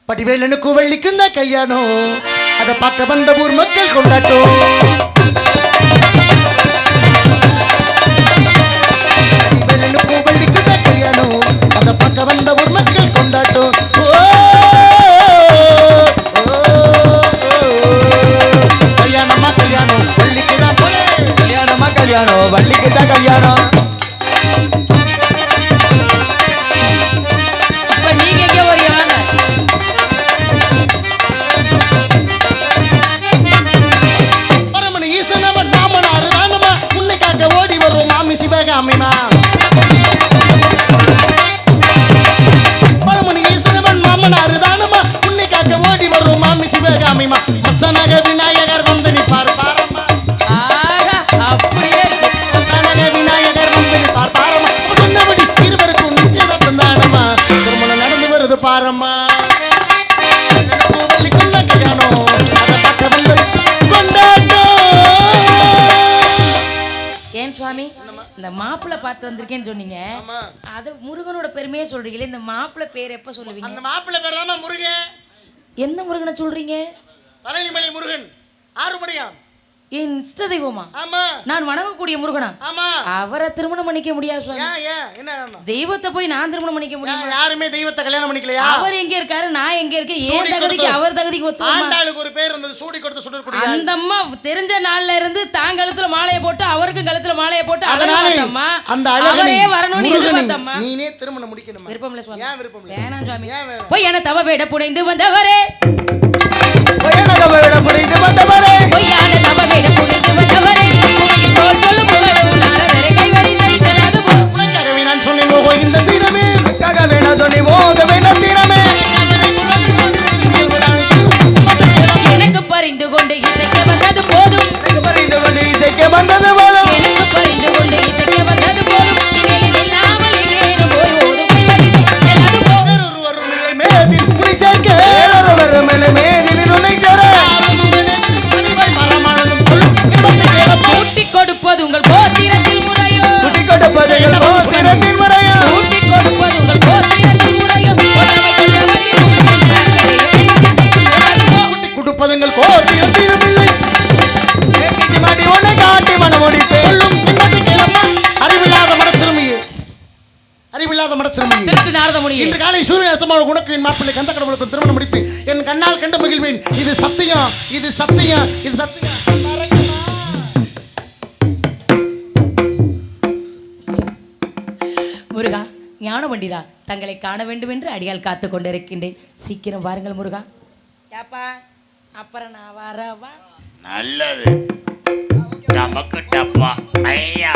Speaker 1: படிவேலனுக்கு வள்ளிக்கும் தான் கல்யாணம், அதை பார்க்க வந்த ஊர் மக்கள் கொண்டாட்டம். படிவேலனுக்கு வள்ளிக்கும் தான் கல்யாணம், அதை பார்க்க வந்த ஊர் மக்கள் கொண்டாட்டம். கல்யாணமா கல்யாணம் வள்ளிக்கு தான் போல,
Speaker 4: கல்யாணமா கல்யாணம் வள்ளிக்கு தான் கல்யாணம்.
Speaker 2: சாமி இந்த மாப்பிள்ளை பார்த்து வந்திருக்கேன்னு சொன்னீங்க
Speaker 1: ஆமா.
Speaker 2: அது முருகனோட பெருமையே சொல்றீங்களே இந்த மாப்பிள்ளை பேர் எப்ப சொல்லுவீங்க
Speaker 1: அந்த மாப்பிள்ளை பேர் தான் முருகன்.
Speaker 2: எந்த முருகனை சொல்றீங்க
Speaker 1: பழனிமலை முருகன் ஆறுபடையான்.
Speaker 2: என் இஷ்ட தெய்வமா
Speaker 1: ஆமா
Speaker 2: நான் வணங்கக்கூடிய முருகனா
Speaker 1: ஆமா.
Speaker 2: அவரை திருமணம் பண்ணிக்க முடியாது சுவாமி
Speaker 1: ஏன் என்ன காரணம்?
Speaker 2: தெய்வத்தை போய் நான் திருமணம் பண்ணிக்க முடியும்
Speaker 1: யாருமே தெய்வத்தை கல்யாணம் பண்ணிக்கலையா?
Speaker 2: அவர் எங்க இருக்காரு நான் எங்க இருக்கேன்
Speaker 1: சூடி
Speaker 2: ஏன் தகுதிக்கு
Speaker 1: கொடுத்து-
Speaker 2: அவர் தகுதிக்கு ஒத்துவமா
Speaker 1: ஆண்டாளுக்கு ஒரு பேர் இருந்தது, சூடி கொடுத்து சுடக்கூடிய.
Speaker 2: அந்த அம்மா தெரிஞ்ச நாள்ல இருந்து தான் கழுத்துல மாலையை போட்டு அவருக்கு கழுத்துல மாலையை போட்டு
Speaker 1: அதனால
Speaker 2: அழகாத்தம்மா
Speaker 1: அந்த அழகனை
Speaker 2: அவரே வரணும்னு
Speaker 1: முருகனை
Speaker 2: எதிர்பார்த்தம்மா
Speaker 1: நீனே திருமணம் முடிக்கணுமா?
Speaker 2: விருப்பம் இல்ல சுவாமி
Speaker 1: ஏன் விருப்பம் இல்ல?
Speaker 2: வேணாம் சுவாமி
Speaker 1: ஏன் வேணாம்?
Speaker 2: போய் என தவ வேட புனைந்து வந்தவரே
Speaker 4: பயணகவிட புரிந்து வந்தவரே
Speaker 2: பொய்யான தவ வேட புனைந்து வந்தவரே புகழில் போல் சொல்லு புகழும் நாரதரை கைவரிசை செல்லாது போ
Speaker 1: உனக்காகவே நான் சொன்னேன் ஓஹோ இந்த சீனமே.
Speaker 4: ககவிட துணி மோகவிட தினமே
Speaker 2: எனக்கு பறிந்து கொண்டு இசைக்க வந்தது போதும்
Speaker 4: பறிந்து கொண்டு இசைக்க வந்தது போதும்
Speaker 2: எனக்கு பறிந்து கொண்டு இசைக்க வந்தது போதும் இனியில் இல்லாமல் எங்கேனும் போய் ஓதும் கைவரிசை செல்லாது போ
Speaker 1: வேறொருவர் உன்னை மேதில் முடி சேர்க்க.
Speaker 4: வேறொருவர் மேலே மேதில் உன்னை தர
Speaker 1: பதிவாய் மரமானதும் சொல்லும் இன்பத்தை கேளப்போ.
Speaker 2: ஊட்டிக் கொடுப்பது உங்கள் கோத்திரத்தில் முறையோ
Speaker 4: குட்டி கொடுப்பதைகள் கோத்திரத்தின் முறையா
Speaker 2: ஊட்டிக் கொடுப்பது உங்கள் கோத்திரத்தில் முறையோ உணவை கொள்ள வந்திருக்கும் நாட்களையும் கைவரிசை செல்லாது போ
Speaker 1: குட்டி கொடுப்பதுங்கள் கோத்திரத்திலும் இல்லை.
Speaker 4: கேட்டி மாட்டி உன்னை காட்டி மனம் முடித்து
Speaker 1: சொல்லும் இன்பத்தை கேளப்பா. அறிவில்லாத மடச்சிறுமியே, அறிவில்லாத மடச்சிறுமியே.
Speaker 2: திருட்டு நாரத முனியே
Speaker 1: இன்று காலை சூரியன் அஸ்தமனம் உனக்கு என் மாப்பிள்ளை கந்த கடவுளுக்கு திருமணம் முடித்து என் கண்ணால் கண்டு மகிழ்வேன். இது சத்தியம், இது சத்தியம், இது சத்தியம்.
Speaker 2: முருகா ஞான பண்டிதா தங்களை காண வேண்டும் என்று அடியால் காத்து கொண்டிருக்கின்றேன் சீக்கிரம் வாருங்கள் முருகா யாப்பா அப்புறம் நான் வரவா
Speaker 5: நல்லது நமக்கு டப்பா ஐயா